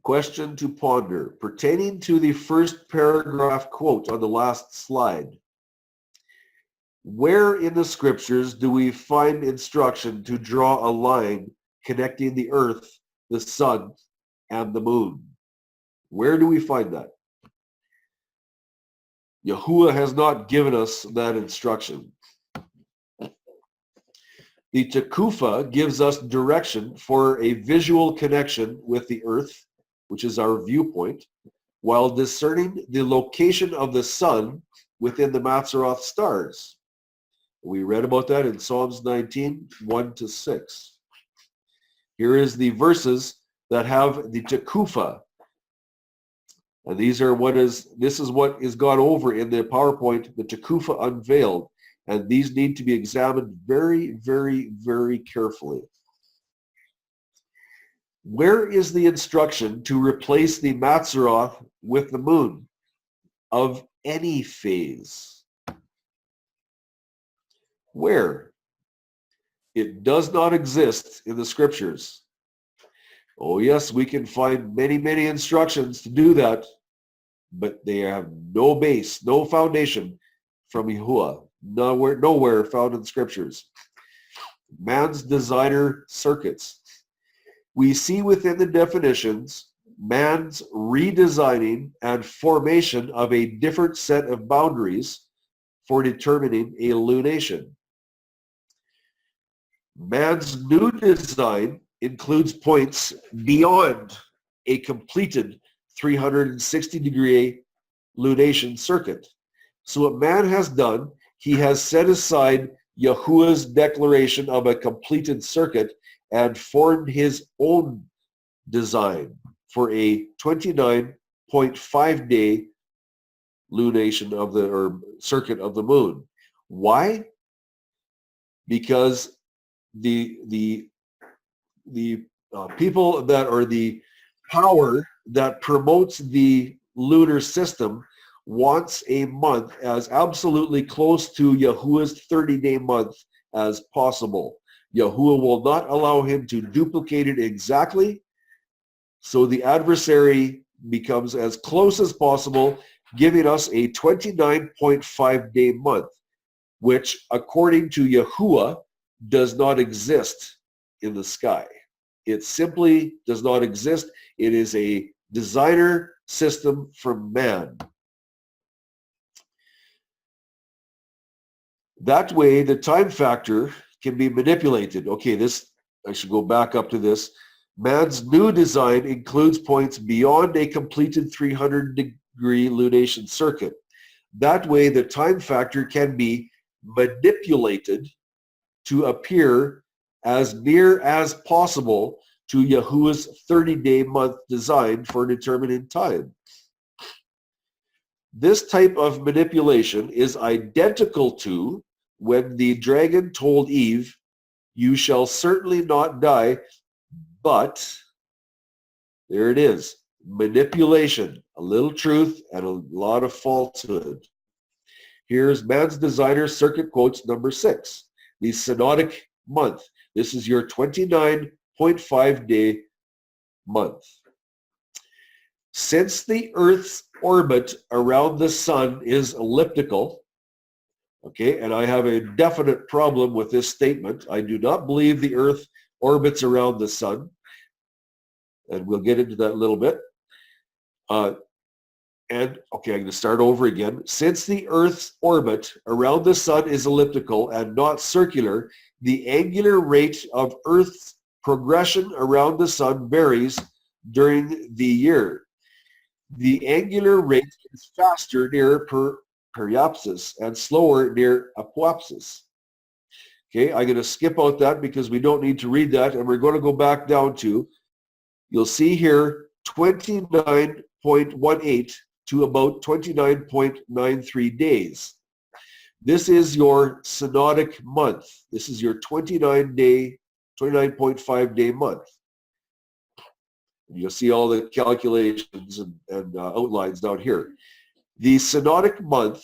Question to ponder pertaining to the first paragraph quote on the last slide. Where in the scriptures do we find instruction to draw a line connecting the earth, the sun, and the moon? Where do we find that? Yahuwah has not given us that instruction. The Tekufa gives us direction for a visual connection with the earth, which is our viewpoint, while discerning the location of the sun within the Mazzaroth stars. We read about that in Psalms 19, 1-6. Here is the verses that have the Tekufa. And this is what is gone over in the PowerPoint, the Tekufa unveiled. And these need to be examined very, very, very carefully. Where is the instruction to replace the Mazzaroth with the moon of any phase? Where? It does not exist in the scriptures. Oh yes, we can find many, many instructions to do that, but they have no base, no foundation from Yahuwah. Nowhere found in the scriptures. Man's designer circuits. We see within the definitions man's redesigning and formation of a different set of boundaries for determining a lunation. Man's new design includes points beyond a completed 360-degree lunation circuit. So what man has done, he has set aside Yahuwah's declaration of a completed circuit and formed his own design for a 29.5-day lunation of the, or circuit of the moon. Why? Because the people that are the power that promotes the lunar system wants a month as absolutely close to Yahuwah's 30-day month as possible. Yahuwah will not allow him to duplicate it exactly, so the adversary becomes as close as possible, giving us a 29.5-day month, which, according to Yahuwah, does not exist in the sky. It simply does not exist. It is a designer system from man. That way, the time factor can be manipulated. Okay, this, I should go back up to this. Man's new design includes points beyond a completed 300-degree lunation circuit. That way, the time factor can be manipulated to appear as near as possible to Yahuwah's 30-day month design for determining time. This type of manipulation is identical to when the dragon told Eve, "You shall certainly not die," but there it is, manipulation, a little truth and a lot of falsehood. Here's man's designer circuit quotes number 6, the synodic month. This is your 29.5-day month. Since the Earth's orbit around the sun is elliptical, okay, and I have a definite problem with this statement. I do not believe the Earth orbits around the sun, and we'll get into that a little bit. And okay, I'm going to start over again. Since the Earth's orbit around the sun is elliptical and not circular, the angular rate of Earth's progression around the sun varies during the year. The angular rate is faster near periapsis and slower near apoapsis. Okay, I'm going to skip out that because we don't need to read that, and we're going to go back down to, you'll see here, 29.18 to about 29.93 days. This is your synodic month. This is your 29.5-day month. You'll see all the calculations and outlines down here. The synodic month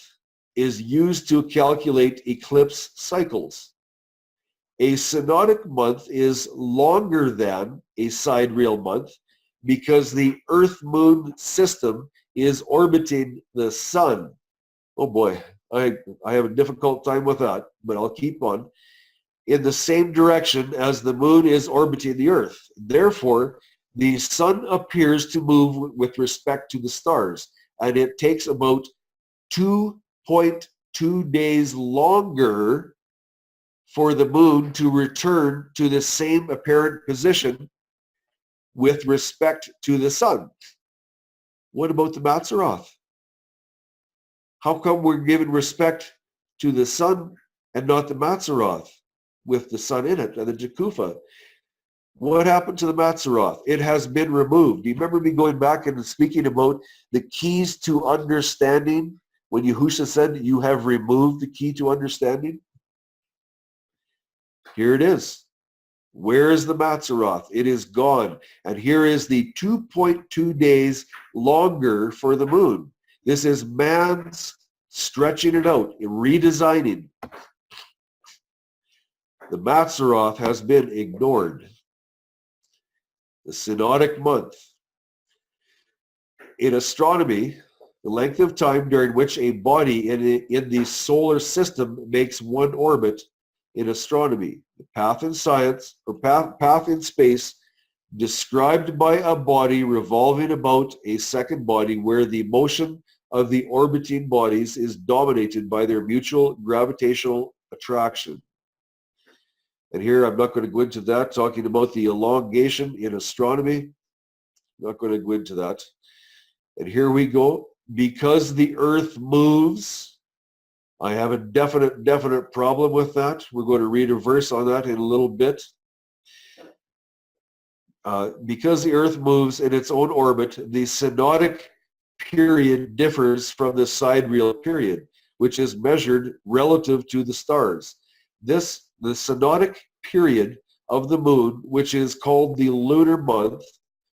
is used to calculate eclipse cycles. A synodic month is longer than a sidereal month because the Earth-Moon system is orbiting the sun. Oh boy, I have a difficult time with that, but I'll keep on. In the same direction as the moon is orbiting the Earth. Therefore, the sun appears to move with respect to the stars, and it takes about 2.2 days longer for the moon to return to the same apparent position with respect to the sun. What about the Mazzaroth? How come we're giving respect to the sun and not the Mazzaroth with the sun in it and the Jakufa? What happened to the Mazzaroth? It has been removed. Do you remember me going back and speaking about the keys to understanding when Yahusha said you have removed the key to understanding? Here it is. Where is the Mazzaroth? It is gone. And here is the 2.2 days longer for the moon. This is man's stretching it out, redesigning. The Mazzaroth has been ignored. The synodic month. In astronomy, the length of time during which a body in the solar system makes one orbit in astronomy. The path in science, or path in space, described by a body revolving about a second body where the motion of the orbiting bodies is dominated by their mutual gravitational attraction. And here I'm not going to go into that, talking about the elongation in astronomy. Not going to go into that. And here we go. Because the Earth moves, I have a definite problem with that. We're going to read a verse on that in a little bit. Because the Earth moves in its own orbit, the synodic period differs from the sidereal period, which is measured relative to the stars. The synodic period of the moon, which is called the lunar month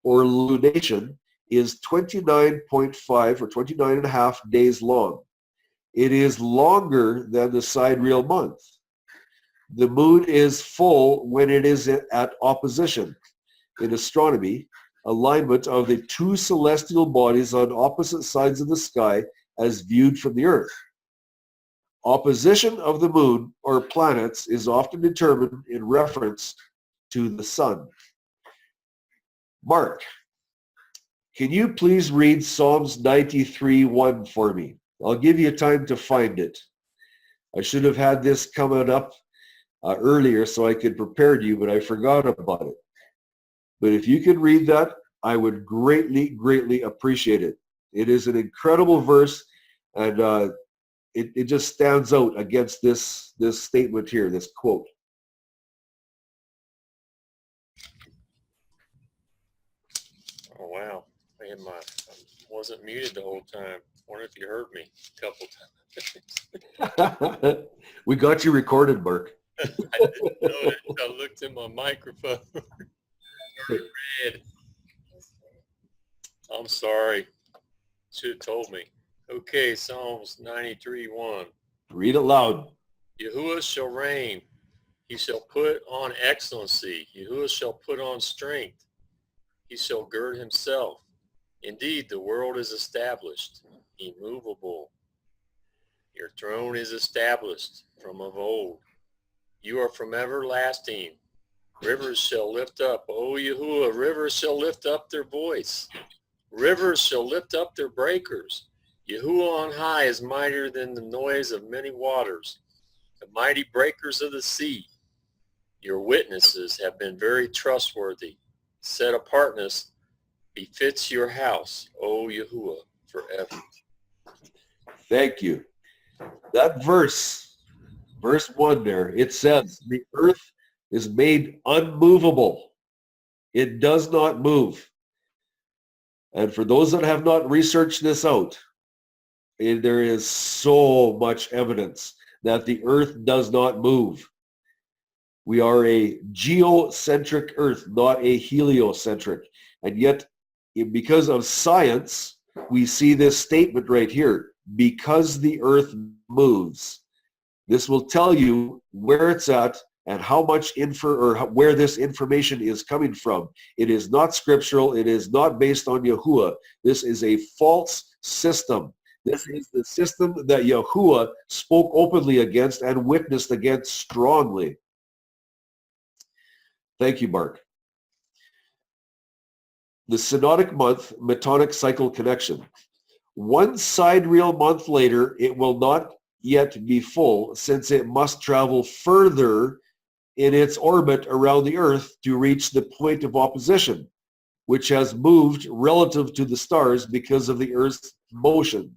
or lunation, is 29.5 or 29.5 days long. It is longer than the sidereal month. The moon is full when it is at opposition. In astronomy, alignment of the two celestial bodies on opposite sides of the sky as viewed from the Earth. Opposition of the moon or planets is often determined in reference to the sun. Mark, can you please read Psalms 93:1 for me? I'll give you time to find it. I should have had this coming up earlier so I could prepare you, but I forgot about it. But if you could read that, I would greatly appreciate it. It is an incredible verse, and it just stands out against this statement here, this quote. Oh wow! I wasn't muted the whole time. Wonder if you heard me a couple times. We got you recorded, Mark. I didn't know it. I looked in my microphone. Red. I'm sorry. Should have told me. Okay, Psalms 93:1. Read it loud. Yahuwah shall reign. He shall put on excellency. Yahuwah shall put on strength. He shall gird himself. Indeed, the world is established, immovable. Your throne is established from of old. You are from everlasting. Rivers shall lift up, O Yahuwah, rivers shall lift up their voice. Rivers shall lift up their breakers. Yahuwah on high is mightier than the noise of many waters, the mighty breakers of the sea. Your witnesses have been very trustworthy. Set apartness befits your house, O Yahuwah, forever. Thank you. That verse 1 there, it says, the earth is made unmovable. It does not move. And for those that have not researched this out, there is so much evidence that the earth does not move. We are a geocentric earth, not a heliocentric. And yet, because of science, we see this statement right here, because the earth moves. This will tell you where it's at and how much where this information is coming from. It is not scriptural. It is not based on Yahuwah. This is a false system. This is the system that Yahuwah spoke openly against and witnessed against strongly. Thank you, Mark. The synodic month, metonic cycle connection. One sidereal month later, it will not yet be full, since it must travel further in its orbit around the Earth to reach the point of opposition, which has moved relative to the stars because of the Earth's motion.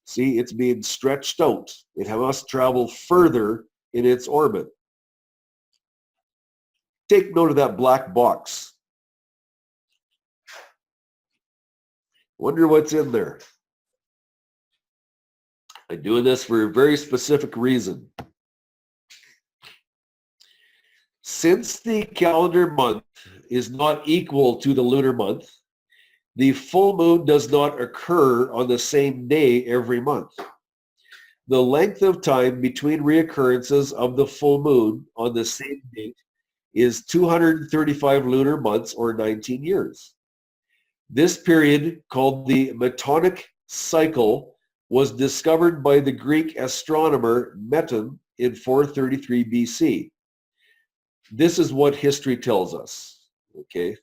See, it's being stretched out. It must travel further in its orbit. Take note of that black box. Wonder what's in there. I'm doing this for a very specific reason. Since the calendar month is not equal to the lunar month, the full moon does not occur on the same day every month. The length of time between reoccurrences of the full moon on the same date is 235 lunar months or 19 years. This period, called the metonic cycle, was discovered by the Greek astronomer Meton in 433 BC. This is what history tells us. Okay,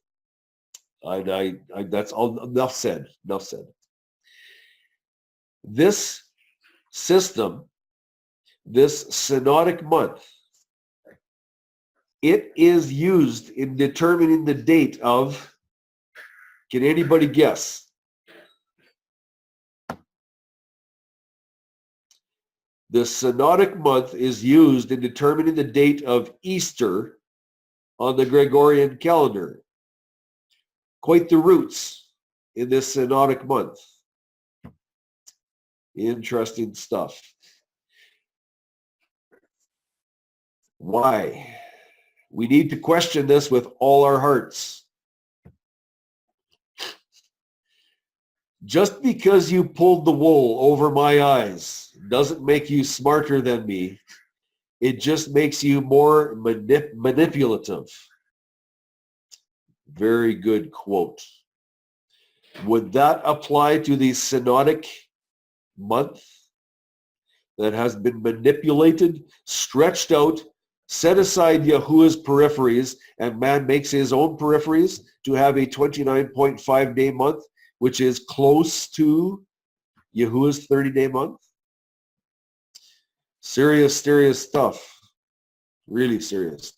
that's all. Enough said. Enough said. This system, this synodic month, It is used in determining the date of, can anybody guess? The synodic month is used in determining the date of Easter on the Gregorian calendar. Quite the roots in this synodic month. Interesting stuff. Why? We need to question this with all our hearts. Just because you pulled the wool over my eyes doesn't make you smarter than me. It just makes you more manipulative. Very good quote. Would that apply to the synodic month that has been manipulated, stretched out, set aside Yahuwah's peripheries, and man makes his own peripheries to have a 29.5 day month, which is close to Yahuwah's 30-day month? Serious, serious stuff. Really serious.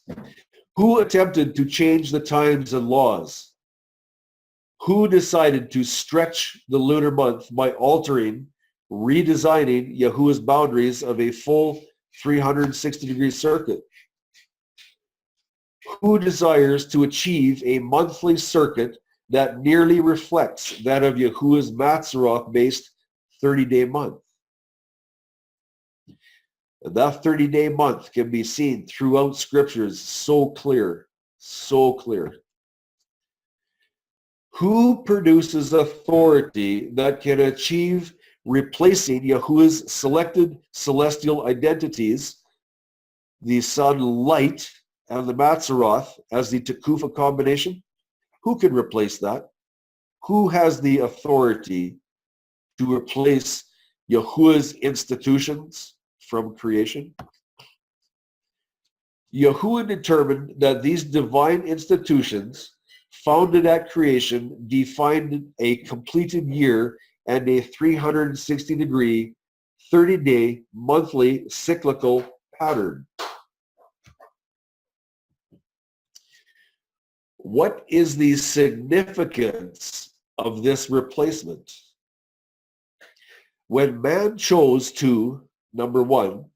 Who attempted to change the times and laws? Who decided to stretch the lunar month by altering, redesigning Yahuwah's boundaries of a full 360-degree circuit? Who desires to achieve a monthly circuit that nearly reflects that of Yahuwah's Matzeroth-based 30-day month? And that 30-day month can be seen throughout scriptures so clear, so clear. Who produces authority that can achieve replacing Yahuwah's selected celestial identities, the sun light and the Matzeroth as the Tekufa combination? Who can replace that? Who has the authority to replace Yahuwah's institutions from creation? Yahuwah determined that these divine institutions founded at creation defined a completed year and a 360-degree, 30-day, monthly, cyclical pattern. What is the significance of this replacement? When man chose to, number one,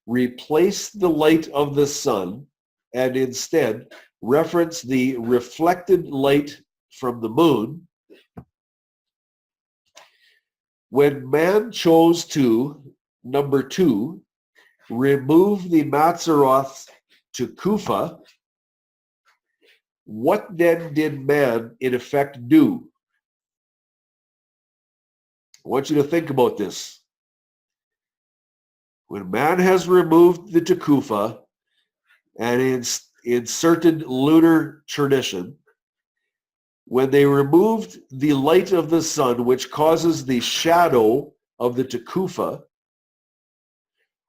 replace the light of the sun and instead reference the reflected light from the moon, when man chose to, number two, remove the Matzeroth to Kufa, what then did man in effect do? I want you to think about this. When man has removed the Tekufa and inserted lunar tradition, when they removed the light of the sun, which causes the shadow of the Tekufa,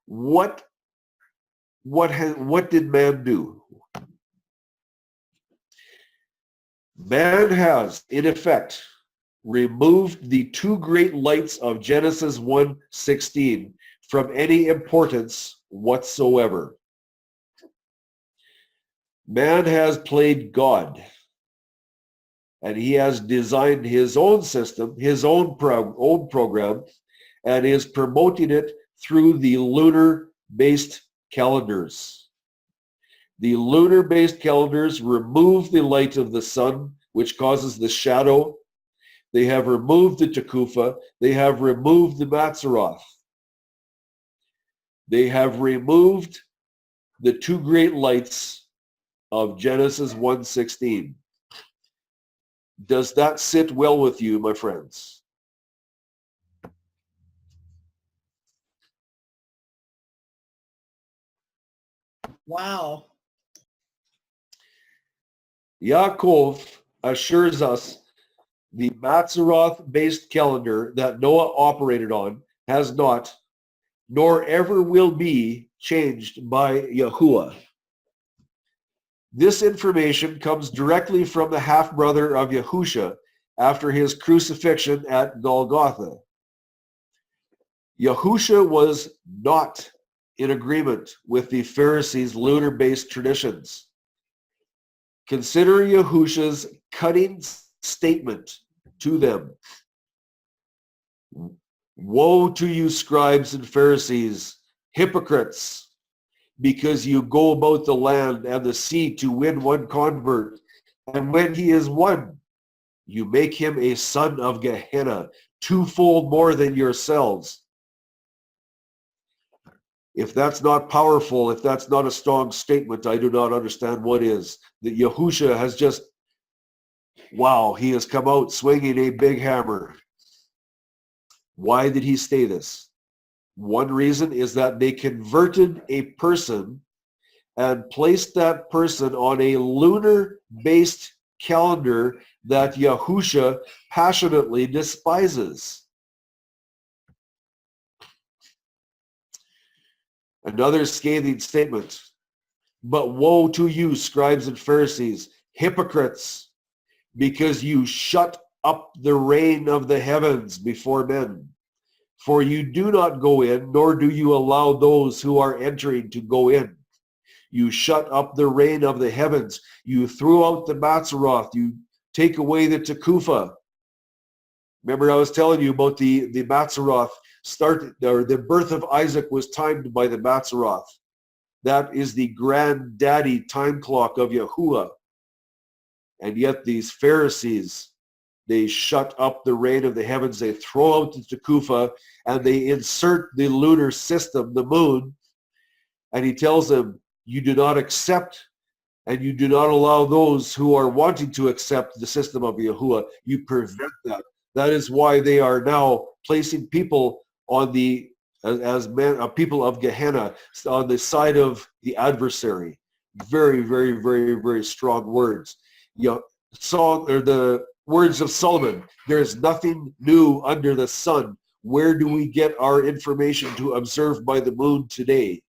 what did man do? Man has, in effect, removed the two great lights of Genesis 1:16 from any importance whatsoever. Man has played God, and he has designed his own system, his own program, and is promoting it through the lunar-based calendars. The lunar-based calendars remove the light of the sun, which causes the shadow. They have removed the Tekufa. They have removed the Matzeroth. They have removed the two great lights of Genesis 1:16. Does that sit well with you, my friends? Wow. Yaakov assures us the Matzeroth-based calendar that Noah operated on has not, nor ever will be, changed by Yahuwah. This information comes directly from the half-brother of Yahusha after his crucifixion at Golgotha. Yahusha was not in agreement with the Pharisees' lunar-based traditions. Consider Yahusha's cutting statement to them. Woe to you, scribes and Pharisees, hypocrites, because you go about the land and the sea to win one convert, and when he is won, you make him a son of Gehenna, twofold more than yourselves. If that's not powerful, if that's not a strong statement, I do not understand what is. That Yahusha has just, wow, he has come out swinging a big hammer. Why did he say this? One reason is that they converted a person and placed that person on a lunar-based calendar that Yahusha passionately despises. Another scathing statement. But woe to you, scribes and Pharisees, hypocrites, because you shut up the rain of the heavens before men. For you do not go in, nor do you allow those who are entering to go in. You shut up the rain of the heavens. You threw out the Matzeroth. You take away the Tekufa. Remember I was telling you about the Matzeroth started, or the birth of Isaac was timed by the Matzeroth. That is the granddaddy time clock of Yahuwah. And yet these Pharisees, they shut up the rain of the heavens, they throw out the Tekufa, and they insert the lunar system, the moon, and he tells them, you do not accept and you do not allow those who are wanting to accept the system of Yahuwah. You prevent that. That is why they are now placing people on the, as men, people of Gehenna, on the side of the adversary. Very, very, very, very strong words. The words of Solomon, there is nothing new under the sun. Where do we get our information to observe by the moon today?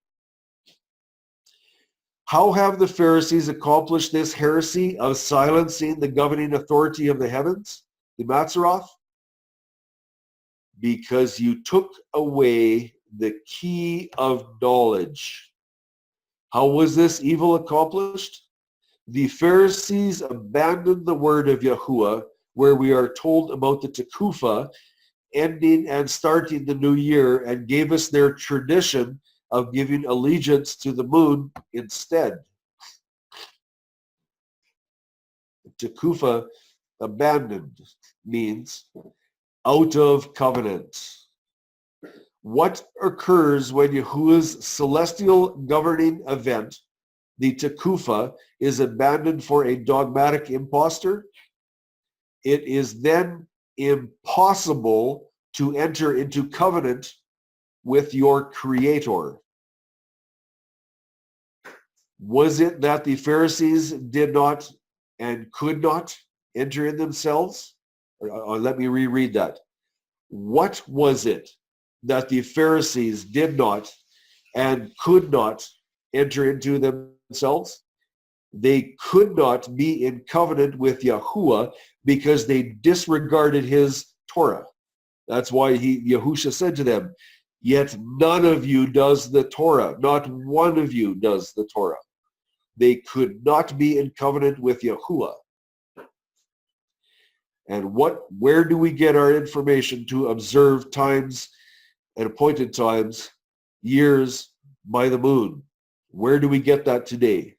How have the Pharisees accomplished this heresy of silencing the governing authority of the heavens, the Matzeroth? Because you took away the key of knowledge. How was this evil accomplished? The Pharisees abandoned the word of Yahuwah, where we are told about the Tekufa ending and starting the new year, and gave us their tradition of giving allegiance to the moon instead. Tekufa, abandoned, means out of covenant. What occurs when Yahuwah's celestial governing event, the Tekufa, is abandoned for a dogmatic impostor? It is then impossible to enter into covenant with your Creator. Was it that the Pharisees did not and could not enter in themselves? Or let me reread that. What was it that the Pharisees did not and could not enter into themselves? They could not be in covenant with Yahuwah because they disregarded his Torah. That's why Yahusha said to them, yet none of you does the Torah. Not one of you does the Torah. They could not be in covenant with Yahuwah. And where do we get our information to observe times and appointed times, years by the moon? Where do we get that today?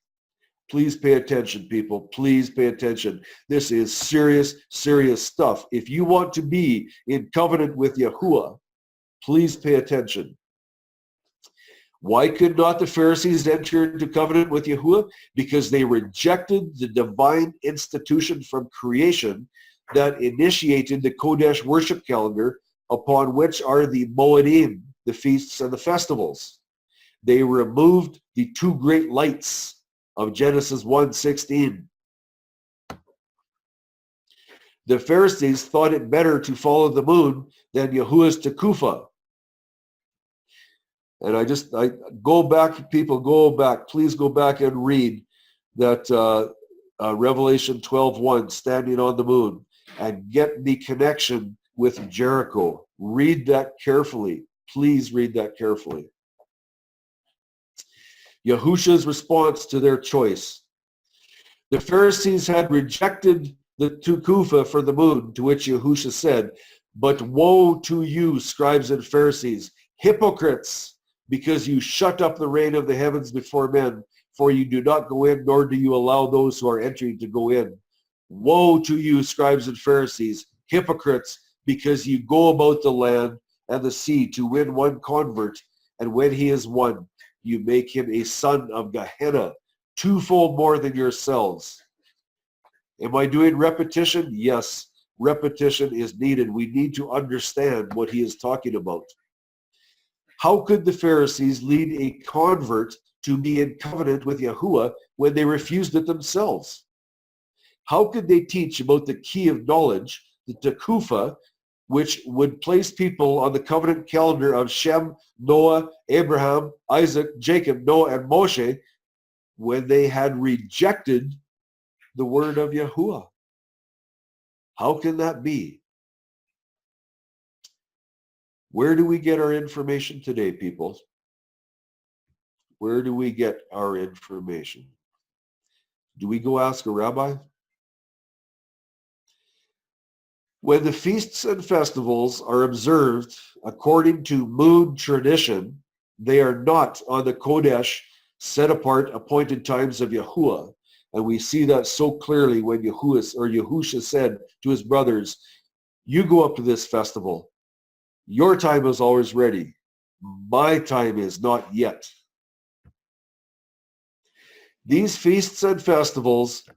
Please pay attention, people. Please pay attention. This is serious, serious stuff. If you want to be in covenant with Yahuwah, please pay attention. Why could not the Pharisees enter into covenant with Yahuwah? Because they rejected the divine institution from creation that initiated the Kodesh worship calendar, upon which are the Moedim, the feasts and the festivals. They removed the two great lights of Genesis 1:16. The Pharisees thought it better to follow the moon than Yahuwah's Tekufa. And I go back, people, go back. Please go back and read that Revelation 12:1, standing on the moon, and get the connection with Jericho. Read that carefully. Please read that carefully. Yahusha's response to their choice. The Pharisees had rejected the Tukufa for the moon, to which Yahusha said, "But woe to you, scribes and Pharisees, hypocrites, because you shut up the rain of the heavens before men, for you do not go in, nor do you allow those who are entering to go in. Woe to you, scribes and Pharisees, hypocrites, because you go about the land and the sea to win one convert, and when he is won, you make him a son of Gehenna, twofold more than yourselves." Am I doing repetition? Yes, repetition is needed. We need to understand what he is talking about. How could the Pharisees lead a convert to be in covenant with Yahuwah when they refused it themselves? How could they teach about the key of knowledge, the Tekufa, which would place people on the covenant calendar of Shem, Noah, Abraham, Isaac, Jacob, Noah, and Moshe, when they had rejected the word of Yahuwah? How can that be? Where do we get our information today, people? Where do we get our information? Do we go ask a rabbi? When the feasts and festivals are observed according to moon tradition, they are not on the Kodesh, set apart, appointed times of Yahuwah. And we see that so clearly when Yahusha said to his brothers, "You go up to this festival. Your time is always ready. My time is not yet." These feasts and festivals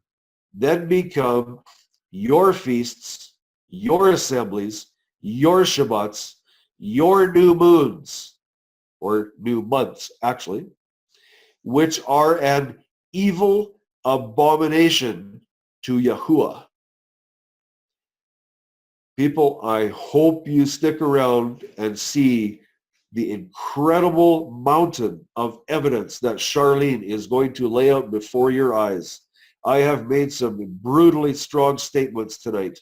then become your feasts, your assemblies, your Shabbats, your new moons, or new months actually, which are an evil abomination to Yahuwah. People, I hope you stick around and see the incredible mountain of evidence that Charlene is going to lay out before your eyes. I have made some brutally strong statements tonight.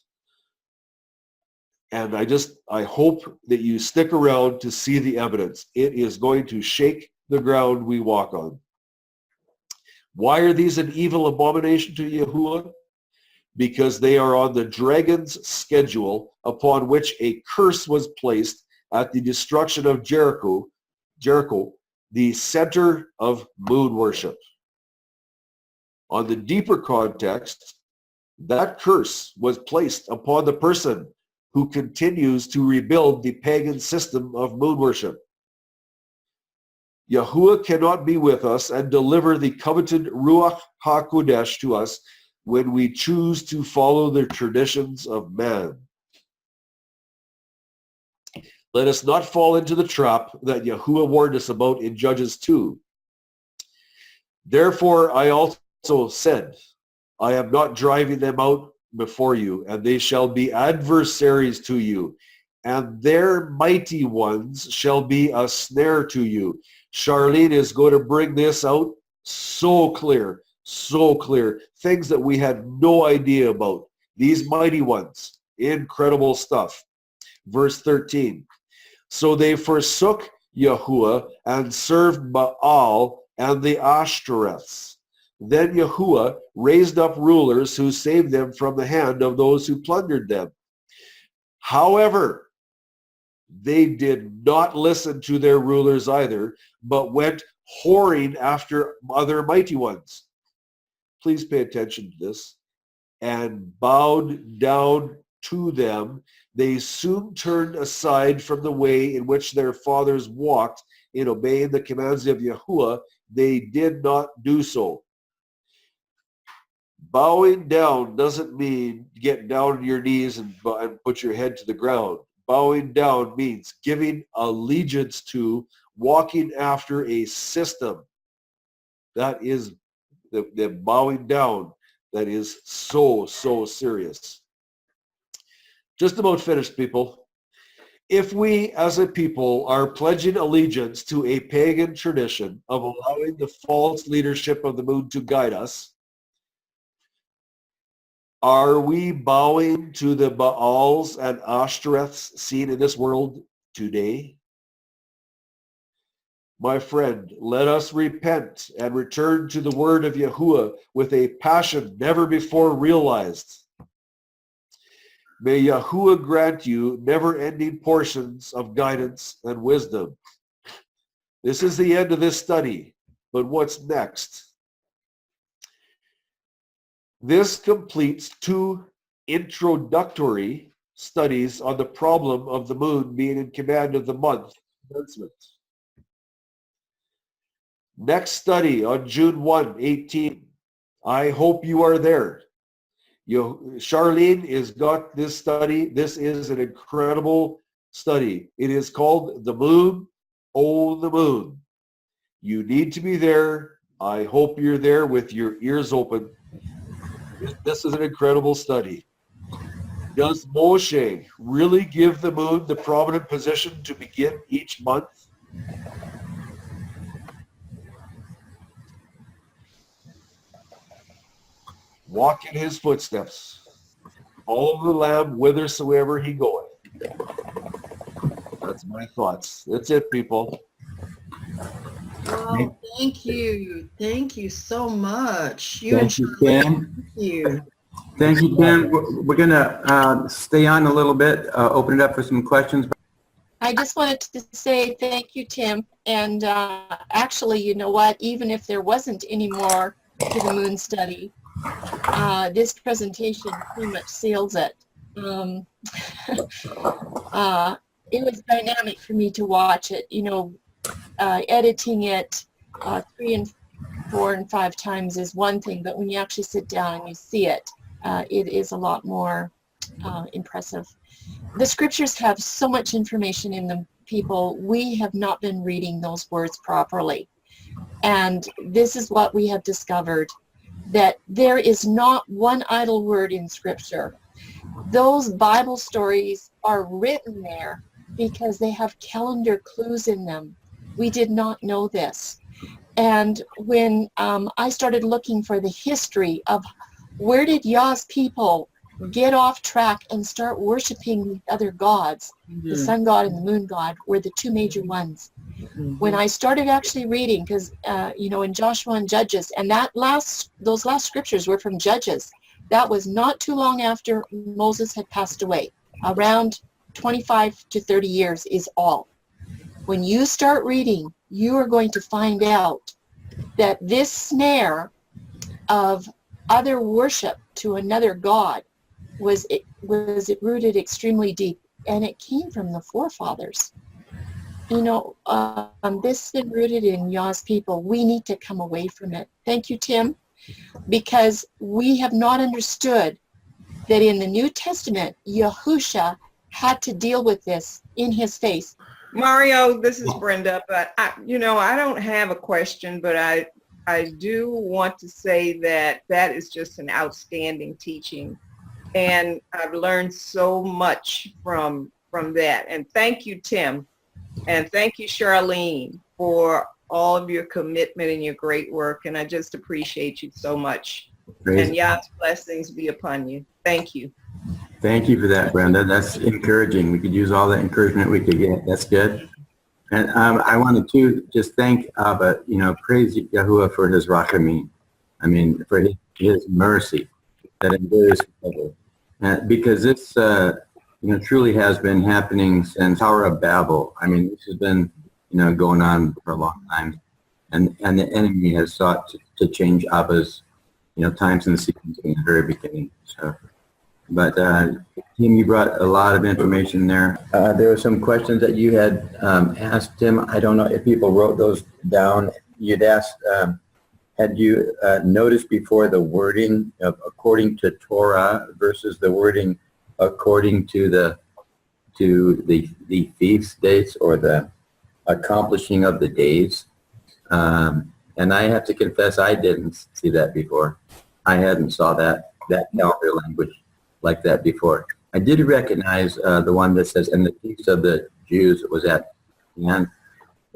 And I hope that you stick around to see the evidence. It is going to shake the ground we walk on. Why are these an evil abomination to Yahuwah? Because they are on the dragon's schedule upon which a curse was placed at the destruction of Jericho, the center of moon worship. On the deeper context, that curse was placed upon the person who continues to rebuild the pagan system of moon worship. Yahuwah cannot be with us and deliver the coveted Ruach HaKodesh to us when we choose to follow the traditions of man. Let us not fall into the trap that Yahuwah warned us about in Judges 2. Therefore I also said, I am not driving them out before you, and they shall be adversaries to you, and their mighty ones shall be a snare to you. Charlene is going to bring this out so clear, so clear. Things that we had no idea about. These mighty ones. Incredible stuff. Verse 13. So they forsook Yahuwah and served Baal and the Ashtoreths. Then Yahuwah raised up rulers who saved them from the hand of those who plundered them. However, they did not listen to their rulers either, but went whoring after other mighty ones. Please pay attention to this. And bowed down to them. They soon turned aside from the way in which their fathers walked in obeying the commands of Yahuwah. They did not do so. Bowing down doesn't mean get down on your knees and put your head to the ground. Bowing down means giving allegiance to, walking after a system. That is the bowing down that is so, so serious. Just about finished, people. If we as a people are pledging allegiance to a pagan tradition of allowing the false leadership of the moon to guide us, are we bowing to the Baals and Ashtoreths seen in this world today? My friend, let us repent and return to the word of Yahuwah with a passion never before realized. May Yahuwah grant you never-ending portions of guidance and wisdom. This is the end of this study, but what's next? This completes 2 introductory studies on the problem of the moon being in command of the month. Next study on June 1, 18. I hope you are there. Charlene has got this study. This is an incredible study. It is called The Moon, Oh the Moon. You need to be there. I hope you're there with your ears open. This is an incredible study. Does Moshe really give the moon the prominent position to begin each month? Walk in his footsteps. Follow the Lamb whithersoever he goeth. That's my thoughts. That's it, people. Oh, thank you. Thank you so much. Thank you, Tim. Thank you. Thank you, Tim. We're going to stay on a little bit, open it up for some questions. I just wanted to say thank you, Tim. And actually, you know what? Even if there wasn't any more to the moon study, this presentation pretty much seals it. It was dynamic for me to watch it. You know, editing it 3 and 4 and 5 times is one thing, but when you actually sit down and you see it, it is a lot more impressive. The scriptures have so much information in them, people. We have not been reading those words properly. And this is what we have discovered, that there is not one idle word in scripture. Those Bible stories are written there because they have calendar clues in them. We did not know this. And when I started looking for the history of where did Yah's people get off track and start worshiping the other gods, the sun god and the moon god were the 2 major ones. When I started actually reading, because you know, in Joshua and Judges, and those last scriptures were from Judges. That was not too long after Moses had passed away. Around 25 to 30 years is all. When you start reading, you are going to find out that this snare of other worship to another god was rooted extremely deep, and it came from the forefathers. You know, this has been rooted in Yah's people. We need to come away from it. Thank you, Tim, because we have not understood that in the New Testament, Yahusha had to deal with this in his face. Mario, this is Brenda, but I don't have a question, but I do want to say that is just an outstanding teaching, and I've learned so much from that. And thank you, Tim, and thank you, Charlene, for all of your commitment and your great work, and I just appreciate you so much. Great. And Yah's blessings be upon you. Thank you. Thank you for that, Brenda. That's encouraging. We could use all the encouragement we could get. That's good. And I wanted to just thank Abba, praise Yahuwah for his rachamim. I mean, for his mercy that endures forever. Because this, truly has been happening since Tower of Babel. I mean, this has been, going on for a long time. And the enemy has sought to change Abba's, times and seasons in the very beginning. So. But Tim, you brought a lot of information there. There were some questions that you had asked Tim. I don't know if people wrote those down. You'd asked, had you noticed before the wording of according to Torah versus the wording according to the feast dates or the accomplishing of the days? And I have to confess, I didn't see that before. I hadn't saw that calendar language like that before. I did recognize the one that says, and the feast of the Jews was at the end.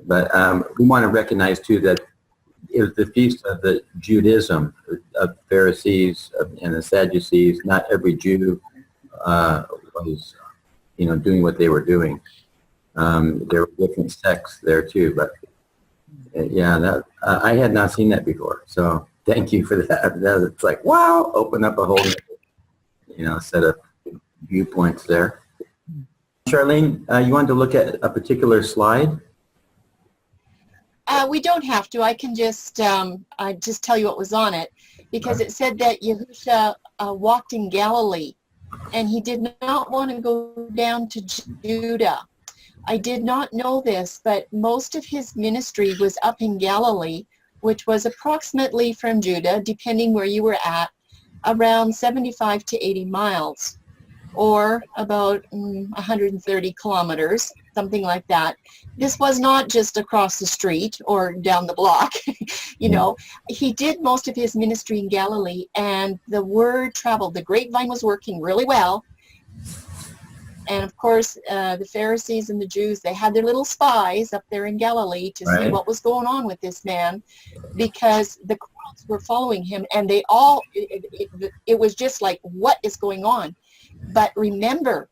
But we want to recognize too that it was the feast of the Judaism of Pharisees and the Sadducees. Not every Jew was, doing what they were doing. There were different sects there too, but Yeah, that I had not seen that before. So thank you for that. It's like, wow, open up a whole, set of viewpoints there. Charlene, you wanted to look at a particular slide? We don't have to. I can just tell you what was on it, because it said that Yahusha walked in Galilee, and he did not want to go down to Judah. I did not know this, but most of his ministry was up in Galilee, which was approximately from Judah, depending where you were at, around 75 to 80 miles, or about 130 kilometers, something like that. This was not just across the street or down the block. He did most of his ministry in Galilee, and the word traveled. The grapevine was working really well. And of course, the Pharisees and the Jews, they had their little spies up there in Galilee to see what was going on with this man, because the crowds were following him, and they all, it was just like, what is going on? But remember,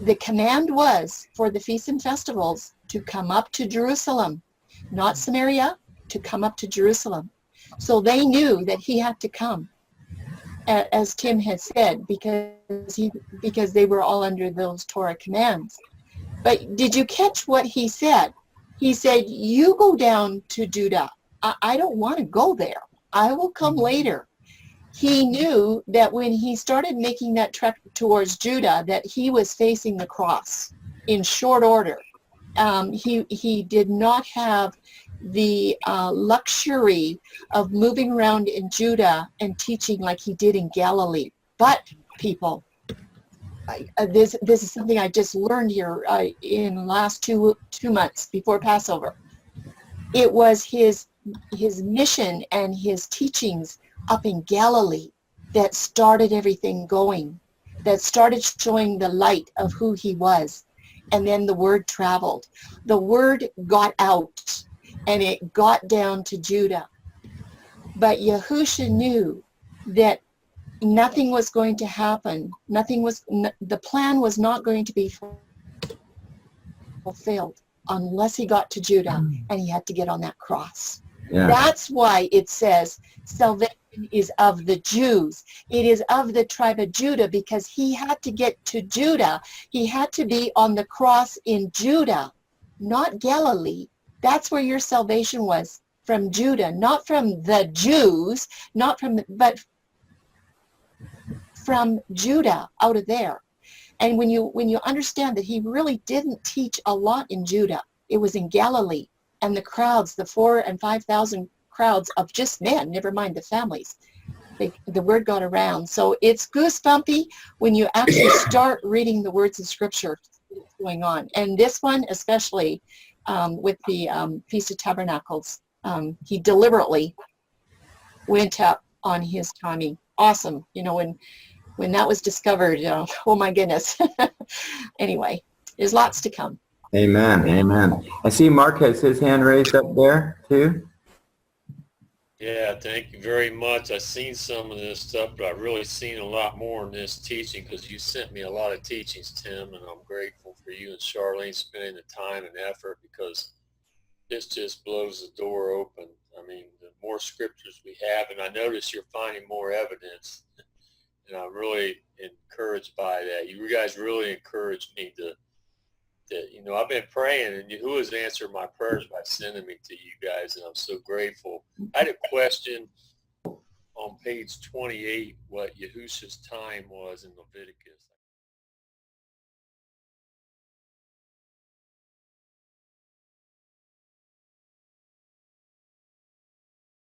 the command was for the feasts and festivals to come up to Jerusalem, not Samaria, to come up to Jerusalem. So they knew that he had to come, as Tim had said, because they were all under those Torah commands. But did you catch what he said? He said, you go down to Judah. I don't want to go there. I will come later. He knew that when he started making that trek towards Judah, that he was facing the cross in short order. He did not have the luxury of moving around in Judah and teaching like he did in Galilee. But people, this is something I just learned here in the last two months before Passover. It was his mission and his teachings up in Galilee that started everything going, that started showing the light of who he was. And then the word traveled. The word got out, and it got down to Judah. But Yahusha knew that nothing was going to happen. The plan was not going to be fulfilled unless he got to Judah, and he had to get on that cross. Yeah. That's why it says salvation is of the Jews. It is of the tribe of Judah, because he had to get to Judah. He had to be on the cross in Judah, not Galilee. That's where your salvation was, from Judah, not from the Jews, but from Judah, out of there. And when you understand that he really didn't teach a lot in Judah, it was in Galilee. And the crowds, the 4,000 and 5,000 crowds of just men, never mind the families, the word got around. So it's goosebumpy when you actually start reading the words of Scripture that's going on. And this one, especially with the Feast of Tabernacles, he deliberately went up on his timing. Awesome. When that was discovered, oh my goodness. Anyway, there's lots to come. Amen. Amen. I see Mark has his hand raised up there too. Yeah, thank you very much. I've seen some of this stuff, but I've really seen a lot more in this teaching, because you sent me a lot of teachings, Tim, and I'm grateful for you and Charlene spending the time and effort, because this just blows the door open. I mean, the more scriptures we have, and I notice you're finding more evidence, and I'm really encouraged by that. You guys really encouraged me to I've been praying, and Yahuwah's answered my prayers by sending me to you guys, and I'm so grateful. I had a question on page 28, what Yahusha's time was in Leviticus.